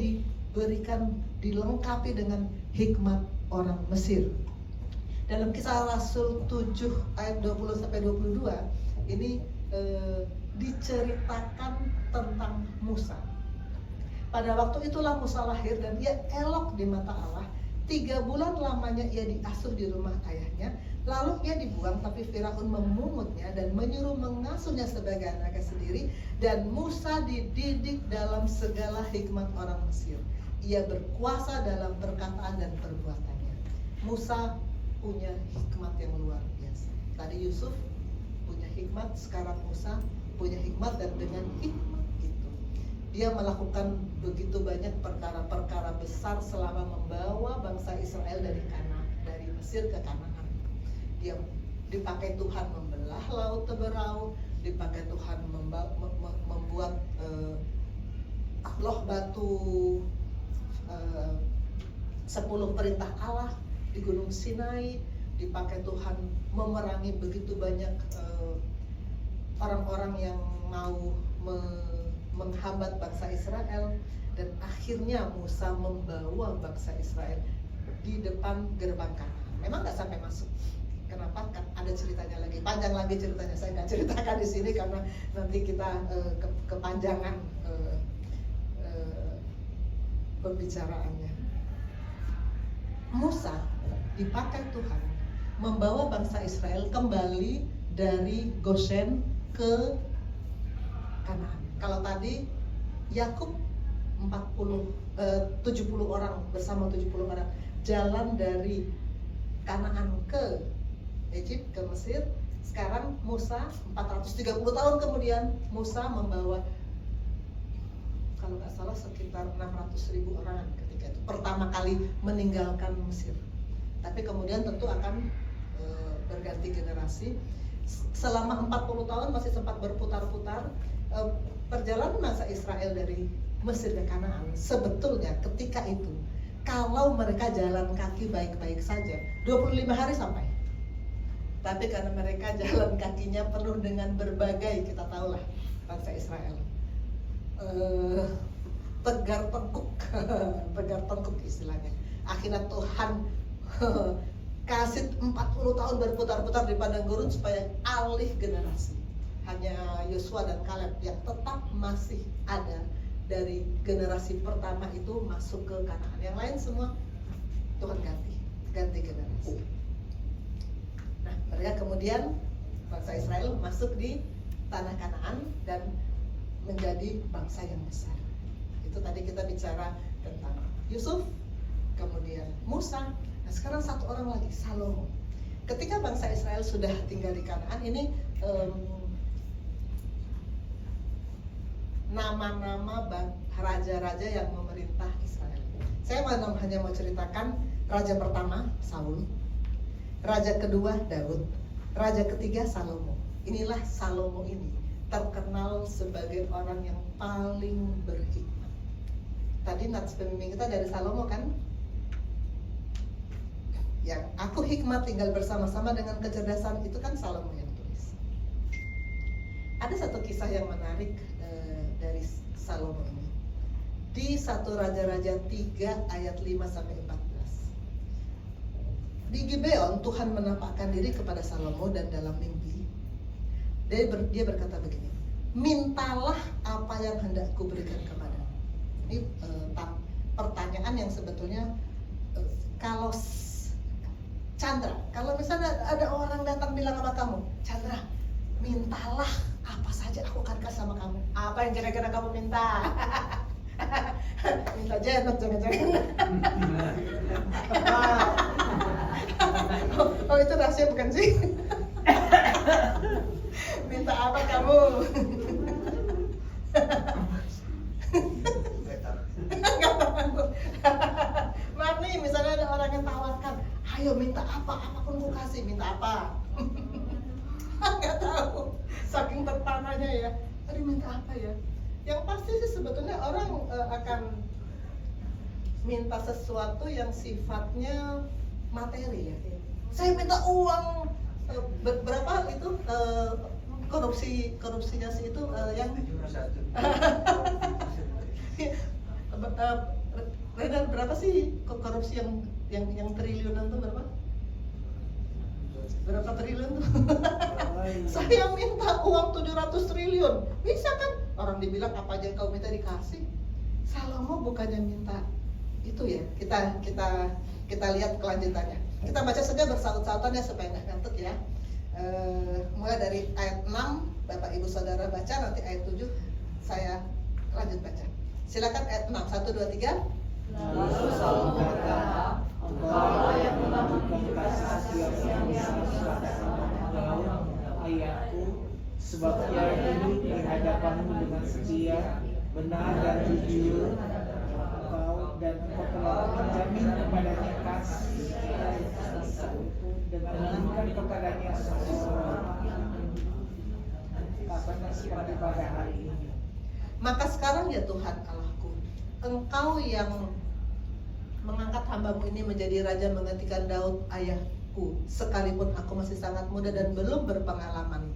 dilengkapi dengan hikmat orang Mesir. Dalam Kisah Rasul 7 ayat 20 sampai 22 ini diceritakan tentang Musa. Pada waktu itulah Musa lahir dan ia elok di mata Allah. 3 bulan lamanya ia diasuh di rumah ayahnya. Lalu ia dibuang, tapi Firaun memungutnya dan menyuruh mengasuhnya sebagai anaknya sendiri. Dan Musa dididik dalam segala hikmat orang Mesir. Ia berkuasa dalam perkataan dan perbuatannya. Musa punya hikmat yang luar biasa. Tadi Yusuf punya hikmat, sekarang Musa punya hikmat, dan dengan hikmat itu dia melakukan begitu banyak perkara-perkara besar selama membawa bangsa Israel dari Mesir ke Kanaan. Dia dipakai Tuhan membelah laut Teberau, dipakai Tuhan membuat loh batu 10 perintah Allah di Gunung Sinai, dipakai Tuhan memerangi begitu banyak orang-orang yang mau menghambat bangsa Israel, dan akhirnya Musa membawa bangsa Israel di depan gerbang Kanaan. Memang nggak sampai masuk. Kenapa? Ada ceritanya lagi, panjang lagi ceritanya. Saya nggak ceritakan di sini karena nanti kita kepanjangan pembicaraannya. Musa dipakai Tuhan membawa bangsa Israel kembali dari Goshen ke Kanaan. Kalau tadi Yakub 70 orang bersama 70 orang jalan dari Kanaan ke Egypt, ke Mesir. Sekarang Musa 430 tahun kemudian Musa membawa, kalau nggak salah sekitar 600.000 orang ketika itu pertama kali meninggalkan Mesir. Tapi kemudian tentu akan berganti generasi. Selama 40 tahun masih sempat berputar-putar perjalanan bangsa Israel dari Mesir ke Kanaan. Sebetulnya ketika itu kalau mereka jalan kaki baik-baik saja 25 hari sampai. Tapi karena mereka jalan kakinya penuh dengan berbagai, kita tahulah bangsa Israel, tegar tengkuk istilahnya. Akhirnya Tuhan kasih 40 tahun berputar-putar di padang gurun supaya alih generasi. Hanya Yosua dan Kaleb yang tetap masih ada dari generasi pertama itu masuk ke Kanaan. Yang lain semua Tuhan ganti generasi. Nah, mereka kemudian bangsa Israel masuk di tanah Kanaan dan menjadi bangsa yang besar. Itu tadi kita bicara tentang Yusuf, kemudian Musa. Nah, sekarang satu orang lagi, Salomo. Ketika bangsa Israel sudah tinggal di Kanaan, ini nama-nama raja-raja yang memerintah Israel. Saya hanya mau ceritakan raja pertama Saul, raja kedua Daud, raja ketiga Salomo. Inilah Salomo ini terkenal sebagai orang yang paling berhikmat. Tadi nats pembimbing kita dari Salomo kan? Yang aku hikmat tinggal bersama-sama dengan kecerdasan, itu kan Salomo yang tulis. Ada satu kisah yang menarik dari Salomo ini. Di 1 Raja-Raja 3 ayat 5 sampai 14. Di Gibeon Tuhan menampakkan diri kepada Salomo dan dalam mimpi dia berkata begini, mintalah apa yang hendak kuberikan kepadamu. Ini pertanyaan yang sebetulnya kalau Chandra, kalau misalnya ada orang datang bilang sama kamu, Chandra, mintalah apa saja aku akan kasih sama kamu. Apa yang kira-kira kamu minta? Minta Janet, jangan-jangan. Oh itu rahasia bukan sih? Minta apa kamu? Nggak tahu. Maaf nih, misalnya ada orang yang tawarkan, ayo minta apa, apapun aku kasih. Minta apa? Nggak tahu. Saking terpananya ya. Aduh minta apa ya? Yang pasti sih sebetulnya orang akan minta sesuatu yang sifatnya materi ya. Saya minta uang berapa itu korupsinya sih itu yang Redar berapa sih korupsi yang triliunan tuh berapa? Berapa triliun tuh? Saya minta uang 700 triliun. Bisa kan? Orang dibilang apa aja kau minta dikasih. Salomo bukannya minta itu ya. Kita lihat kelanjutannya. Kita baca saja bersaut-sautan ya supaya nggak ngantuk ya. Mulai dari ayat 6 Bapak Ibu Saudara baca, nanti ayat 7 saya lanjut baca. Silakan ayat 6, 1, 2, 3. Lalu Salomo berkata, engkau yang melakukan kasih yang ayahku, sebab ia hidup di hadapanmu dengan setia, benar dan jujur. Dan engkau telah menjamin kepadanya kasih dengan memberikan kepadanya seseorang seperti pada hari ini. Maka sekarang ya Tuhan Allahku, Engkau yang mengangkat hambamu ini menjadi raja menggantikan Daud ayahku, sekalipun aku masih sangat muda dan belum berpengalaman.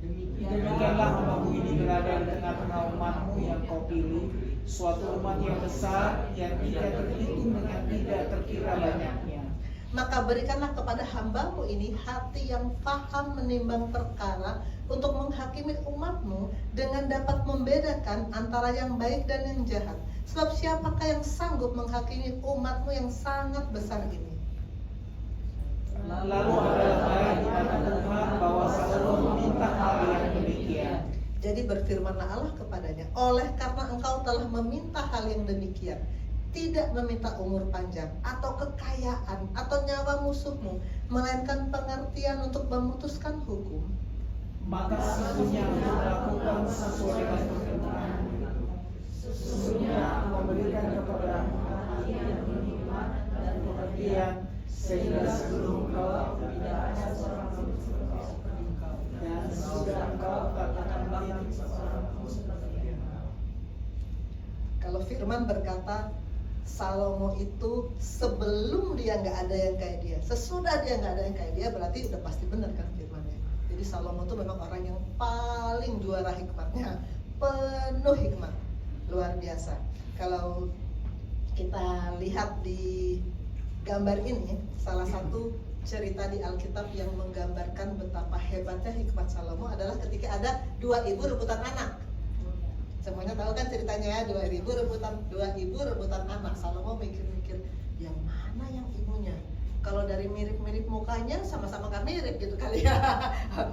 Demikianlah hambamu ini berada di tengah-tengah umatmu yang kau pilih, suatu umat yang besar yang tidak terhitung dengan tidak terkira banyaknya. Maka berikanlah kepada hambamu ini hati yang paham menimbang perkara untuk menghakimi umatmu dengan dapat membedakan antara yang baik dan yang jahat. Sebab siapakah yang sanggup menghakimi umatmu yang sangat besar ini? Lalu adalah baik di mata Tuhan bahwa Salomo meminta hal yang demikian. Jadi berfirmanlah Allah kepadanya, oleh karena engkau telah meminta hal yang demikian, tidak meminta umur panjang atau kekayaan atau nyawa musuhmu, melainkan pengertian untuk memutuskan hukum, maka sesungguhnya melakukan sesuai dengan firman, sesungguhnya memberikan kepada dan pengertian, sehingga sebelum kau tidak ada seorang pun seperti engkau, dan sudah engkau katakan menjadi seorang pun seperti engkau. Kalau firman berkata Salomo itu sebelum dia nggak ada yang kayak dia, sesudah dia nggak ada yang kayak dia, berarti udah pasti benar kan firmannya. Jadi Salomo itu memang orang yang paling juara hikmatnya, penuh hikmat, luar biasa. Kalau kita lihat di gambar ini, salah satu cerita di Alkitab yang menggambarkan betapa hebatnya hikmat Salomo adalah ketika ada dua ibu rebutan anak. Semuanya tahu kan ceritanya ya, dua ibu rebutan anak. Salomo mikir-mikir, yang mana yang ibunya? Kalau dari mirip-mirip mukanya sama-sama gak mirip gitu kali ya.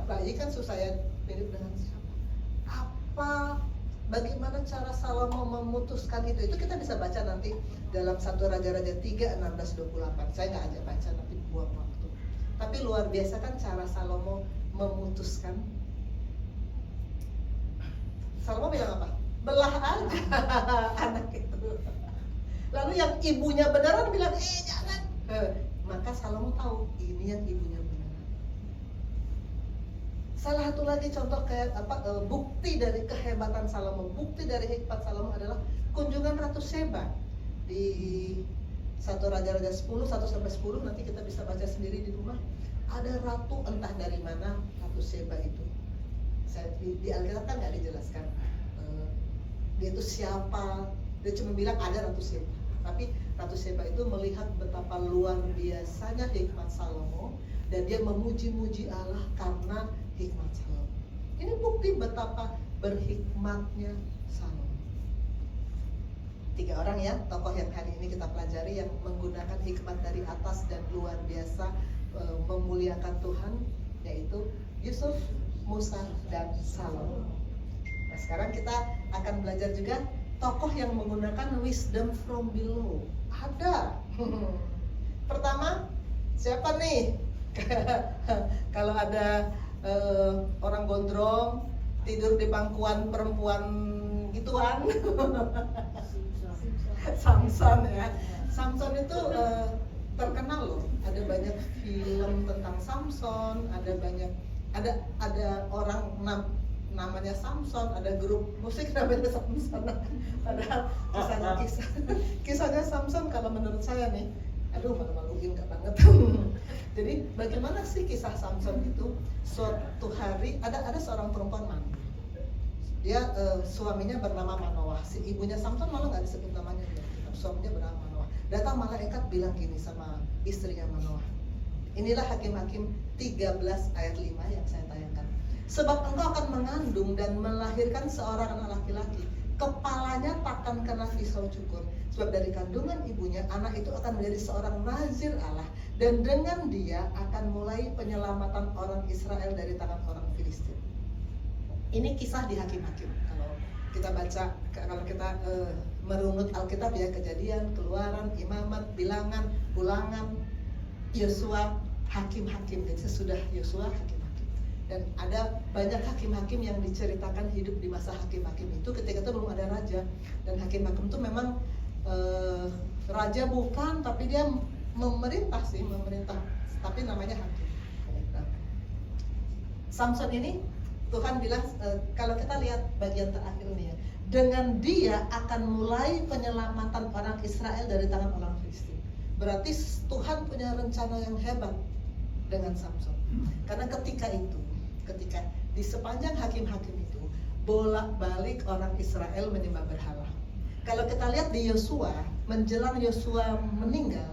Bayi kan susah ya, mirip dengan siapa? Bagaimana cara Salomo memutuskan itu? Itu kita bisa baca nanti dalam 1 Raja-Raja 3, 16-28. Saya nggak ajak baca, nanti buang waktu. Tapi luar biasa kan cara Salomo memutuskan. Salomo bilang apa? Belah aja anak itu. Lalu yang ibunya beneran bilang, jangan. Maka Salomo tahu ini yang ibunya beneran. Salah satu lagi contoh kayak bukti dari kehebatan Salomo, bukti dari hikmat Salomo adalah kunjungan Ratu Seba di 1 Raja-Raja 10, 1-10, nanti kita bisa baca sendiri di rumah. Ada ratu entah dari mana Ratu Seba itu. Di Alkitab kan nggak dijelaskan dia itu siapa, dia cuma bilang ada Ratu Seba. Tapi Ratu Seba itu melihat betapa luar biasanya hikmat Salomo dan dia memuji-muji Allah karena hikmat Salomo. Ini bukti betapa berhikmatnya Salomo. 3 orang ya, tokoh yang hari ini kita pelajari yang menggunakan hikmat dari atas dan luar biasa memuliakan Tuhan, yaitu Yusuf, Musa, dan Salomo. Nah, sekarang kita akan belajar juga tokoh yang menggunakan wisdom from below. Ada. Pertama, siapa nih? Kalau ada orang gondrong tidur di pangkuan perempuan gituan. Samson ya. Samson itu terkenal loh. Ada banyak film tentang Samson, ada orang namanya Samson, ada grup musik namanya Samson. Padahal kisahnya Samson kalau menurut saya nih, aduh malu-maluin gak banget. Jadi bagaimana sih kisah Samson itu? Suatu hari ada seorang perempuan mandi. Dia suaminya bernama Manoah. Si ibunya Samson malah nggak disebut namanya dia. Suaminya bernama Manoah. Datang malaikat bilang gini sama istrinya Manoah. Inilah Hakim-Hakim 13 ayat 5 yang saya tayangkan. Sebab engkau akan mengandung dan melahirkan seorang anak laki-laki. Kepalanya takkan kena pisau cukur. Sebab dari kandungan ibunya anak itu akan menjadi seorang nazir Allah. Dan dengan dia akan mulai penyelamatan orang Israel dari tangan orang Filistin. Ini kisah di Hakim-Hakim. Kalau kita baca, kalau kita merunut Alkitab ya, Kejadian, Keluaran, Imamat, Bilangan, Ulangan, Yosua, Hakim-Hakim. Dan sesudah Yosua, Hakim-Hakim. Dan ada banyak hakim-hakim yang diceritakan hidup di masa hakim-hakim itu. Ketika itu belum ada raja. Dan hakim-hakim itu memang raja bukan, tapi dia memerintah, tapi namanya hakim. Samson ini Tuhan bilang, kalau kita lihat bagian terakhir nih ya, dengan dia akan mulai penyelamatan orang Israel dari tangan orang Filistin. Berarti Tuhan punya rencana yang hebat dengan Samson. Karena ketika di sepanjang hakim-hakim itu bolak-balik orang Israel menyembah berhala. Kalau kita lihat di Yosua, menjelang Yosua meninggal,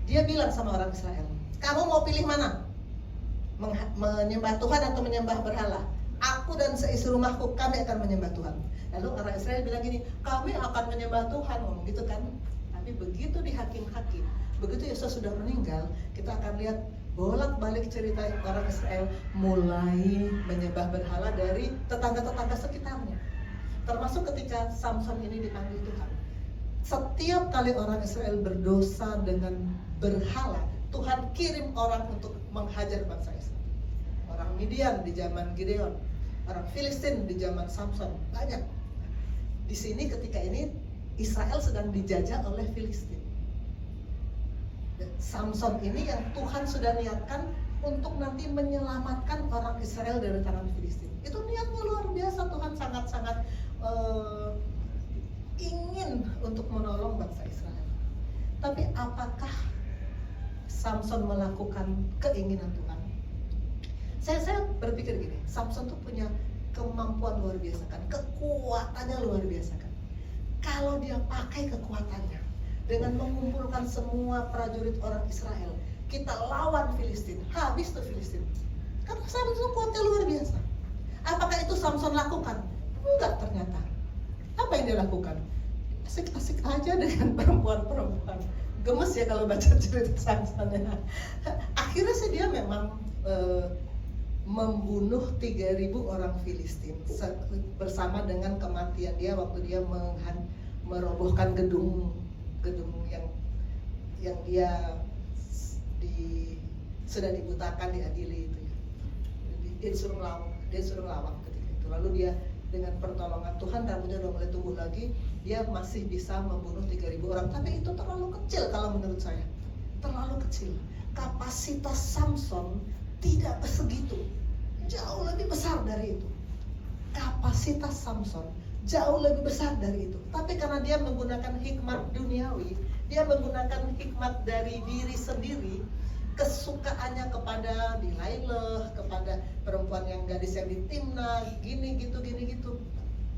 dia bilang sama orang Israel, kamu mau pilih mana? Menyembah Tuhan atau menyembah berhala? Aku dan seisi rumahku, kami akan menyembah Tuhan. Lalu orang Israel bilang gini, kami akan menyembah Tuhan, ngomong gitu kan. Tapi begitu di hakim-hakim, begitu Yosua sudah meninggal, kita akan lihat bolak-balik cerita orang Israel mulai menyembah berhala dari tetangga-tetangga sekitarnya. Termasuk ketika Samson ini dipanggil Tuhan. Setiap kali orang Israel berdosa dengan berhala, Tuhan kirim orang untuk menghajar bangsa Israel. Orang Midian di zaman Gideon, orang Filistin di zaman Samson, banyak. Di sini ketika ini Israel sedang dijajah oleh Filistin. Samson ini yang Tuhan sudah niatkan untuk nanti menyelamatkan orang Israel dari tangan Filistin. Itu niatnya luar biasa. Tuhan sangat-sangat ingin untuk menolong bangsa Israel. Tapi apakah Samson melakukan keinginan Tuhan? Saya berpikir gini, Samson tuh punya kemampuan luar biasa kan, kekuatannya luar biasa kan. Kalau dia pakai kekuatannya dengan mengumpulkan semua prajurit orang Israel, kita lawan Filistin, habis tuh Filistin. Karena Samson kuatnya luar biasa. Apakah itu Samson lakukan? Enggak ternyata. Apa yang dia lakukan? Asik-asik aja dengan perempuan-perempuan. Gemes ya kalau baca cerita Samson ya. Akhirnya sih dia memang membunuh 3.000 orang Filistin bersama dengan kematian dia waktu dia merobohkan gedung yang dia sudah dibutakan, diadili itu ya. Dia suruh ngelawak ketika itu. Lalu dia dengan pertolongan Tuhan rambutnya udah mulai tumbuh lagi, dia masih bisa membunuh 3.000 orang. Tapi itu terlalu kecil kalau menurut saya. Terlalu kecil. Kapasitas Samson tidak segitu. Jauh lebih besar dari itu. Kapasitas Samson jauh lebih besar dari itu. Tapi karena dia menggunakan hikmat duniawi, dia menggunakan hikmat dari diri sendiri, kesukaannya kepada Delilah, kepada perempuan yang gadis yang ditimna, gini gitu,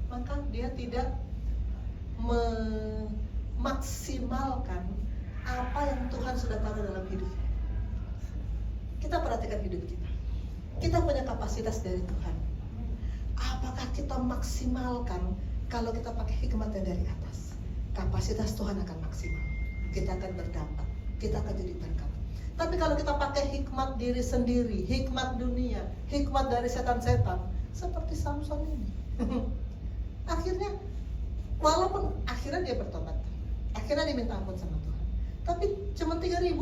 maka dia tidak memaksimalkan apa yang Tuhan sudah taruh dalam hidup. Kita perhatikan hidup kita. Kita punya kapasitas dari Tuhan. Apakah kita maksimalkan? Kalau kita pakai hikmatnya dari atas, kapasitas Tuhan akan maksimal. Kita akan berdampak, kita akan jadi berkat. Tapi kalau kita pakai hikmat diri sendiri, hikmat dunia, hikmat dari setan-setan, seperti Samson ini. Akhirnya, walaupun akhirnya dia bertobat, akhirnya diminta ampun sama Tuhan. Tapi cuma 3.000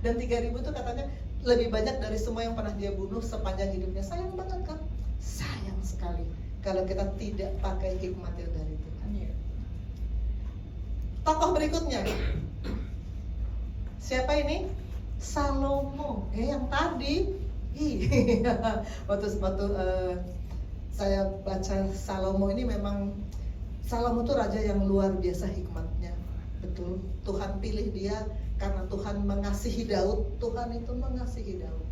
dan 3.000 itu katanya lebih banyak dari semua yang pernah dia bunuh sepanjang hidupnya. Sayang banget kan? Sayang sekali kalau kita tidak pakai hikmat yang dari Tuhan. Tokoh berikutnya, siapa ini? Salomo. Yang tadi, waktu saya baca Salomo ini, memang Salomo itu raja yang luar biasa hikmatnya. Betul, Tuhan pilih dia karena Tuhan mengasihi Daud. Tuhan itu mengasihi Daud.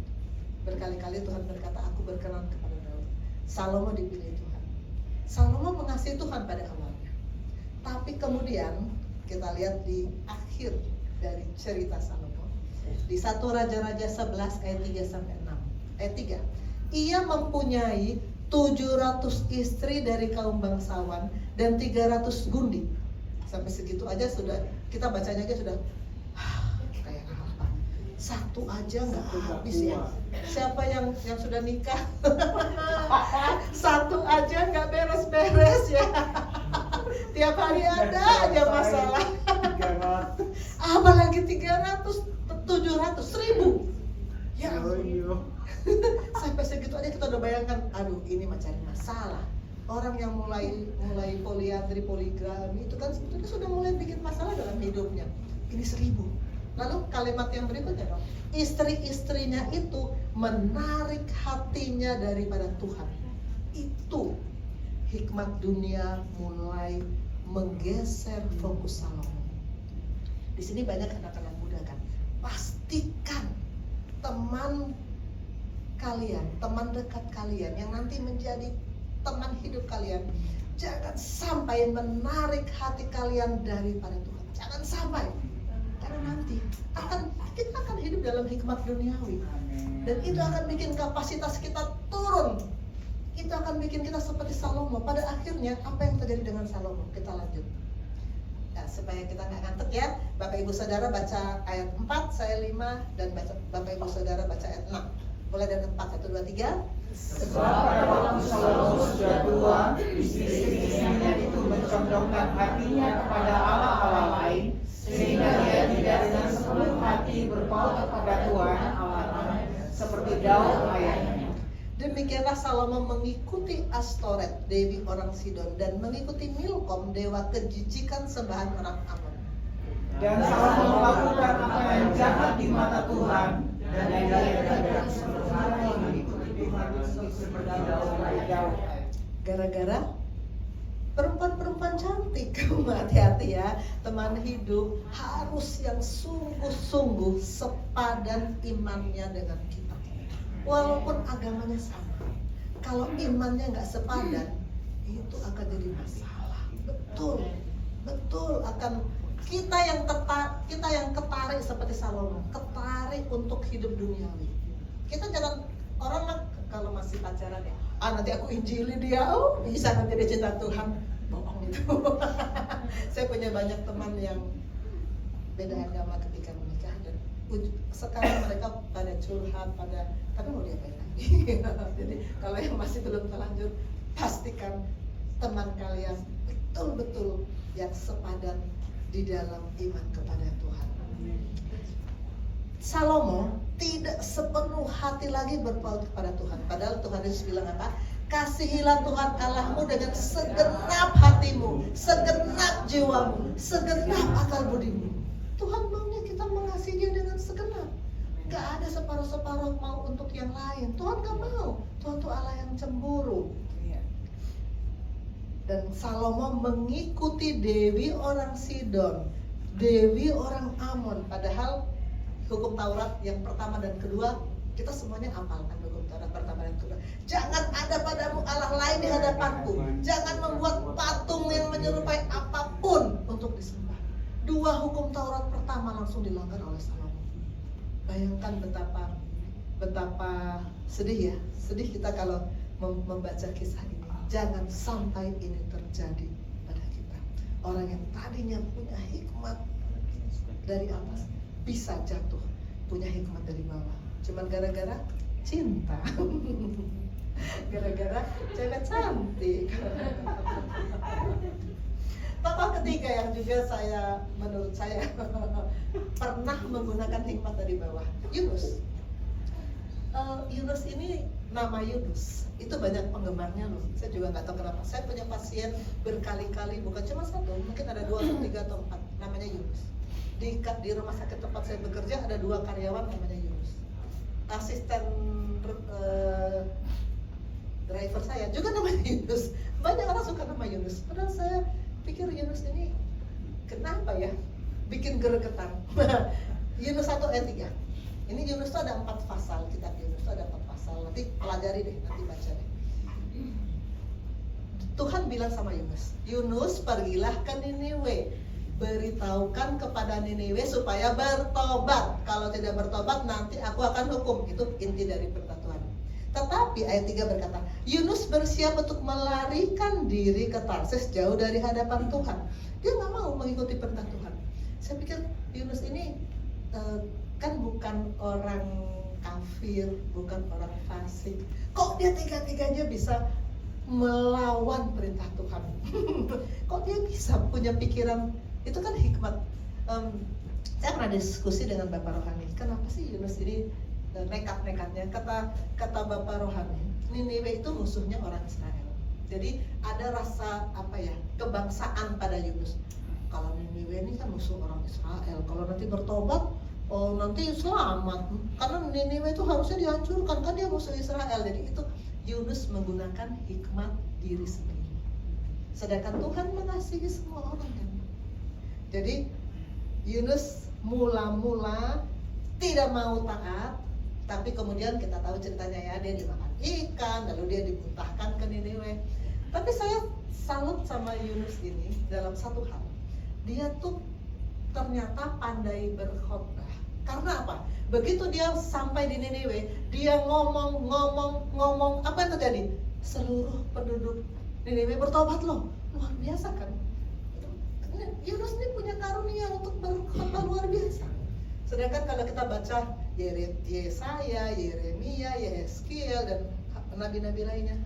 Berkali-kali Tuhan berkata, aku berkenan kepada Daud. Salomo dipilih Tuhan. Salomo mengasihi Tuhan pada awalnya. Tapi kemudian kita lihat di akhir dari cerita Salomo, di 1 Raja-Raja 11 ayat 3-6. Ayat 3. Ia mempunyai 700 istri dari kaum bangsawan dan 300 gundik. Sampai segitu aja sudah, kita bacanya aja sudah kayak apa? Satu aja nggak habis ya. Siapa yang sudah nikah? Satu aja nggak beres-beres ya. Tiap hari ada aja masalah. Apalagi 300, 700, 1.000. Ya sampai segitu aja kita udah bayangkan, aduh ini mencari masalah. Orang yang mulai poliandri, poligami itu kan sebetulnya sudah mulai bikin masalah dalam hidupnya. Ini 1.000. Lalu kalimat yang berikutnya dong, istri-istrinya itu menarik hatinya daripada Tuhan. Itu hikmat dunia mulai menggeser fokus Salomo. Di sini banyak anak-anak muda kan. Pastikan teman kalian, teman dekat kalian yang nanti menjadi teman hidup kalian, jangan sampai menarik hati kalian daripada Tuhan. Jangan sampai. Karena nanti kita akan hidup dalam hikmat duniawi. Dan itu akan bikin kapasitas kita turun. Itu akan bikin kita seperti Salomo. Pada akhirnya apa yang terjadi dengan Salomo? Kita lanjut. Nah, supaya kita nggak ngantuk ya, Bapak Ibu Saudara baca ayat 4, saya 5, dan Bapak Ibu Saudara baca ayat 6. Mulai dari 4, 1, 2, 3. Sebab pada waktu Salomo sudah tua, istri-istrinya itu mencondongkan hatinya kepada Allah-Allah lain, sehingga dia tidak dengan sepenuh hati berpaut kepada Tuhan Allahnya, seperti Daud ayahnya. Demikianlah Salomo mengikuti Astoret, dewi orang Sidon, dan mengikuti Milkom, dewa kejijikan sembahan orang Amon. Dan Salomo melakukan apa yang jahat di mata Tuhan, dan dia tidak sepenuh hati mengikuti Tuhan seperti Daud. Gara-gara perempuan-perempuan cantik, hati-hati ya, teman hidup harus yang sungguh-sungguh sepadan imannya dengan kita. Walaupun agamanya sama, kalau imannya nggak sepadan, itu akan jadi masalah. Betul akan kita yang ketarik seperti Salomo, ketarik untuk hidup duniawi. Kita jangan orang kalau masih pacaran ya, nanti aku injili dia, bisa nanti dia cinta Tuhan, bohong itu. Saya punya banyak teman yang beda agama ketika menikah dan sekarang mereka pada curhat, tapi mau diapain lagi? Jadi kalau yang masih belum terlanjur, pastikan teman kalian betul-betul yang sepadan di dalam iman kepada Tuhan. Salomo tidak sepenuh hati lagi berpaut kepada Tuhan. Padahal Tuhan Yesus bilang apa? Kasihilah Tuhan Allahmu dengan segenap hatimu, segenap jiwamu, segenap akal budimu. Tuhan maunya kita mengasihi dia dengan segenap. Gak ada separuh-separuh mau untuk yang lain. Tuhan gak mau. Tuhan itu Allah yang cemburu. Dan Salomo mengikuti dewi orang Sidon, dewi orang Amon. Padahal hukum Taurat yang pertama dan kedua kita semuanya hafalkan, hukum Taurat pertama dan kedua. Jangan ada padamu Allah lain di hadapanku. Jangan membuat patung yang menyerupai apapun untuk disembah. Dua hukum Taurat pertama langsung dilanggar oleh Salomo. Bayangkan betapa sedih ya. Sedih kita kalau membaca kisah ini. Jangan sampai ini terjadi pada kita. Orang yang tadinya punya hikmat dari atas bisa jatuh punya hikmat dari bawah. Cuman gara-gara cinta. Gara-gara cewek cantik. Tokoh ketiga yang juga menurut saya pernah menggunakan hikmat dari bawah, Yunus. Yunus ini, nama Yunus itu banyak penggemarnya loh. Saya juga nggak tahu kenapa. Saya punya pasien berkali-kali, bukan cuma satu, mungkin ada 2 atau 3 atau 4, namanya Yunus. Di rumah sakit tempat saya bekerja ada 2 karyawan namanya Yunus. Asisten driver saya juga namanya Yunus. Banyak orang suka nama Yunus. Padahal saya pikir Yunus ini kenapa ya bikin gregetan. Yunus 1 ayat 3. Ini Yunus itu ada 4 pasal, kitab Yunus itu ada 4 pasal. Nanti pelajari deh, nanti baca deh. Tuhan bilang sama Yunus, Yunus pergilah ke Niniwe, beritahukan kepada Niniwe supaya bertobat. Kalau tidak bertobat nanti aku akan hukum. Itu inti dari perintah Tuhan. Tetapi ayat 3 berkata, Yunus bersiap untuk melarikan diri ke Tarsis jauh dari hadapan Tuhan. Dia nggak mau mengikuti perintah Tuhan. Saya pikir Yunus ini kan bukan orang kafir, bukan orang fasik. Kok dia tega-teganya bisa melawan perintah Tuhan? Kok dia bisa punya pikiran? Itu kan hikmat. Saya pernah diskusi dengan Bapak Rohani. Kenapa sih Yunus ini nekat-nekatnya? Kata Bapak Rohani, Niniwe itu musuhnya orang Israel. Jadi ada rasa kebangsaan pada Yunus. Kalau Niniwe ini kan musuh orang Israel. Kalau nanti bertobat, nanti selamat. Karena Niniwe itu harusnya dihancurkan, kan dia musuh Israel. Jadi itu Yunus menggunakan hikmat diri sendiri. Sedangkan Tuhan mengasihi semua orang kan. Jadi Yunus mula-mula tidak mau taat, tapi kemudian kita tahu ceritanya ya, dia dimakan ikan, lalu dia dimuntahkan ke Niniwe. Tapi saya salut sama Yunus ini dalam satu hal. Dia tuh ternyata pandai berkhotbah. Karena apa? Begitu dia sampai di Niniwe, dia ngomong, apa yang terjadi? Seluruh penduduk Niniwe bertobat loh. Luar biasa kan? Yunus ini punya karunia untuk berkhotbah luar biasa. Sedangkan kalau kita baca Yesaya, Yeremia, Yehezkiel dan nabi-nabi lainnya.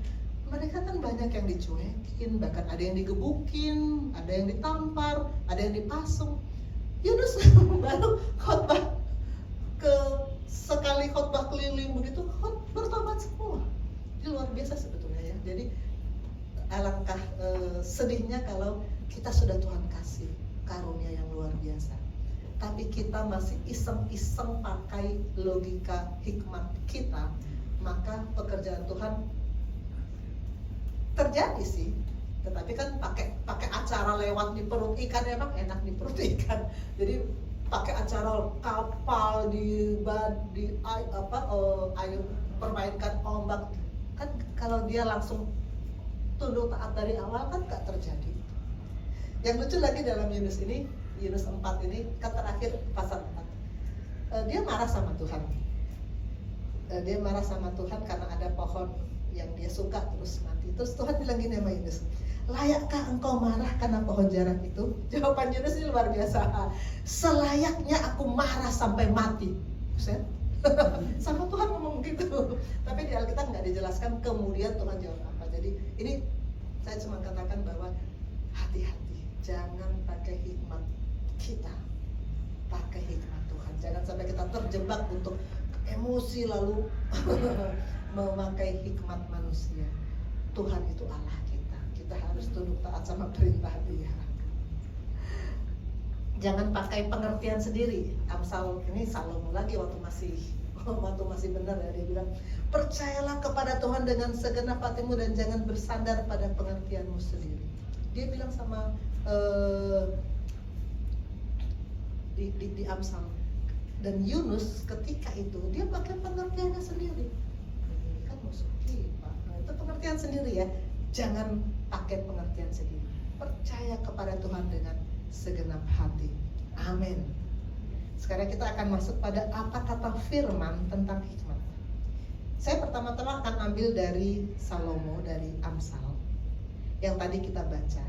Mereka kan banyak yang dicuekin, bahkan ada yang digebukin, ada yang ditampar, ada yang dipasung. Yunus baru khotbah sekali khotbah keliling begitu, bertobat semua. Ini luar biasa sebetulnya ya. Jadi alangkah sedihnya kalau kita sudah Tuhan kasih karunia yang luar biasa, tapi kita masih iseng-iseng pakai logika hikmat kita, maka pekerjaan Tuhan terjadi sih. Tetapi kan pakai acara lewat di perut ikan, emang enak di perut ikan. Jadi pakai acara kapal ayo permainkan ombak, kan kalau dia langsung tunduk taat dari awal kan gak terjadi. Yang lucu lagi dalam Yunus ini, Yunus 4 ini, kan terakhir pasal 4, dia marah sama Tuhan. Dia marah sama Tuhan karena ada pohon yang dia suka terus mati. Terus Tuhan bilang gini sama Yunus, layakkah engkau marah karena pohon jarang itu? Jawaban Yunus ini luar biasa, selayaknya aku marah sampai mati. Sama Tuhan ngomong gitu. Tapi di Alkitab nggak dijelaskan kemudian Tuhan jawab apa. Jadi ini saya cuma katakan bahwa hati-hati, jangan pakai hikmat kita, pakai hikmat Tuhan. Jangan sampai kita terjebak untuk emosi lalu memakai hikmat manusia. Tuhan itu Allah kita. Kita harus tunduk taat sama perintah Dia. Jangan pakai pengertian sendiri. Amsal ini Salomo lagi waktu masih benar ya, dia bilang, percayalah kepada Tuhan dengan segenap hatimu dan jangan bersandar pada pengertianmu sendiri. Dia bilang sama di Amsal. Dan Yunus ketika itu dia pakai pengertiannya sendiri. Ini kan musuh kita. Nah, itu pengertian sendiri ya. Jangan pakai pengertian sendiri. Percaya kepada Tuhan dengan segenap hati. Amin. Sekarang kita akan masuk pada apa kata firman tentang hikmat. Saya pertama-tama akan ambil dari Salomo, dari Amsal yang tadi kita baca.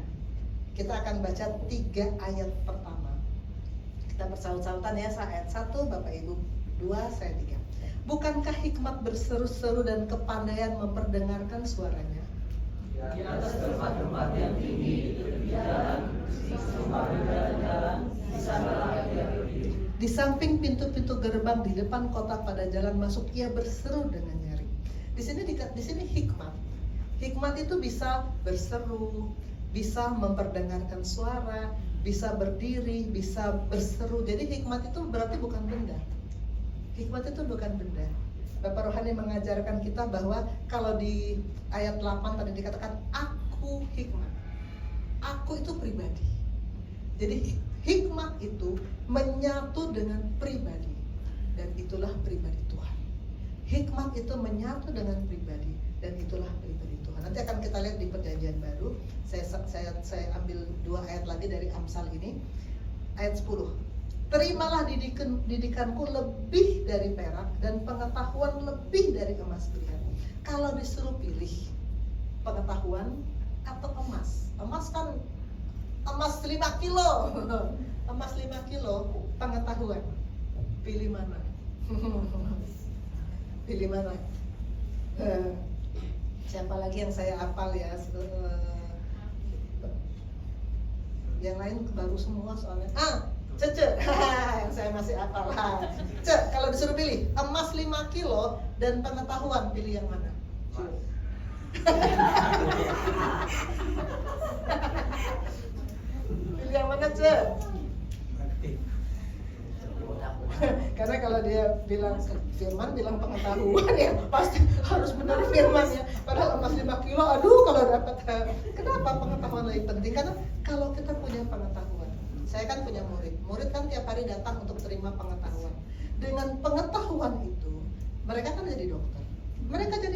Kita akan baca 3 ayat pertama. Kita bersaut-sautan ya, ayat 1 Bapak Ibu, 2 saya 3. Bukankah hikmat berseru-seru dan kepandaian memperdengarkan suaranya? Di atas tempat-tempat yang tinggi berbicara, di tempat jalan-jalan, di sana ia berdiri. Di samping pintu-pintu gerbang di depan kota pada jalan masuk ia berseru dengan nyaring. Di sini hikmat. Hikmat itu bisa berseru, bisa memperdengarkan suara, bisa berdiri, bisa berseru. Jadi hikmat itu berarti bukan benda. Hikmat itu bukan benda. Bapak Rohani mengajarkan kita bahwa kalau di ayat 8 tadi dikatakan aku hikmat. Aku itu pribadi. Jadi hikmat itu menyatu dengan pribadi, dan itulah pribadi Tuhan. Hikmat itu menyatu dengan pribadi, dan itulah pribadi Tuhan. Nanti akan kita lihat di Perjanjian Baru. Saya ambil 2 ayat lagi dari Amsal ini. Ayat 10. Terimalah didikanku lebih dari perak dan pengetahuan lebih dari emas pilihan. Kalau disuruh pilih pengetahuan atau emas, emas kan emas 5 kilo, emas 5 kilo, pengetahuan, pilih mana? Pilih mana? Siapa lagi yang saya hafal ya? Yang lain baru semua soalnya. Cece, yang saya masih hafal. Kalau disuruh pilih emas 5 kilo dan pengetahuan, pilih yang mana? Pilih yang mana, Ce? Karena kalau dia bilang firman, bilang pengetahuan ya pasti harus benar firman ya. Padahal emas 5 kilo, aduh kalau dapat. Kenapa pengetahuan lebih penting? Karena kalau kita punya pengetahuan, saya kan punya murid kan tiap hari datang untuk terima pengetahuan. Dengan pengetahuan itu, mereka kan jadi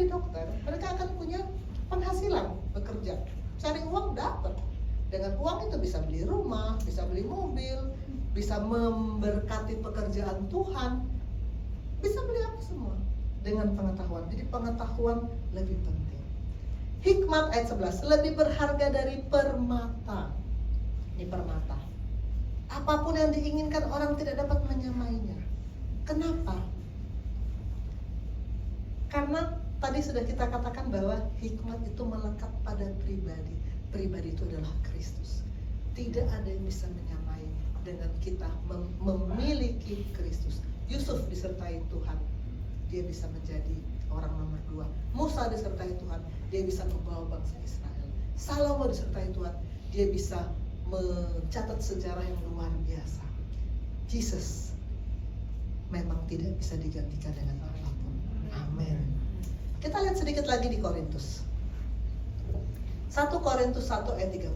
dokter. Mereka akan punya penghasilan bekerja, cari uang dapat. Dengan uang itu bisa beli rumah, bisa beli mobil, bisa memberkati pekerjaan Tuhan, bisa beli apa semua dengan pengetahuan. Jadi pengetahuan lebih penting. Hikmat ayat 11, lebih berharga dari permata. Ini permata. Apapun yang diinginkan orang tidak dapat menyamainya. Kenapa? Karena tadi sudah kita katakan bahwa hikmat itu melekat pada pribadi. Pribadi itu adalah Kristus. Tidak ada yang bisa menyamai dengan kita memiliki Kristus. Yusuf disertai Tuhan, dia bisa menjadi orang nomor 2. Musa disertai Tuhan, dia bisa membawa bangsa Israel. Salomo disertai Tuhan, dia bisa mencatat sejarah yang luar biasa. Jesus memang tidak bisa digantikan dengan apapun. Amin. Kita lihat sedikit lagi di Korintus. 1 Korintus 1 ayat 30.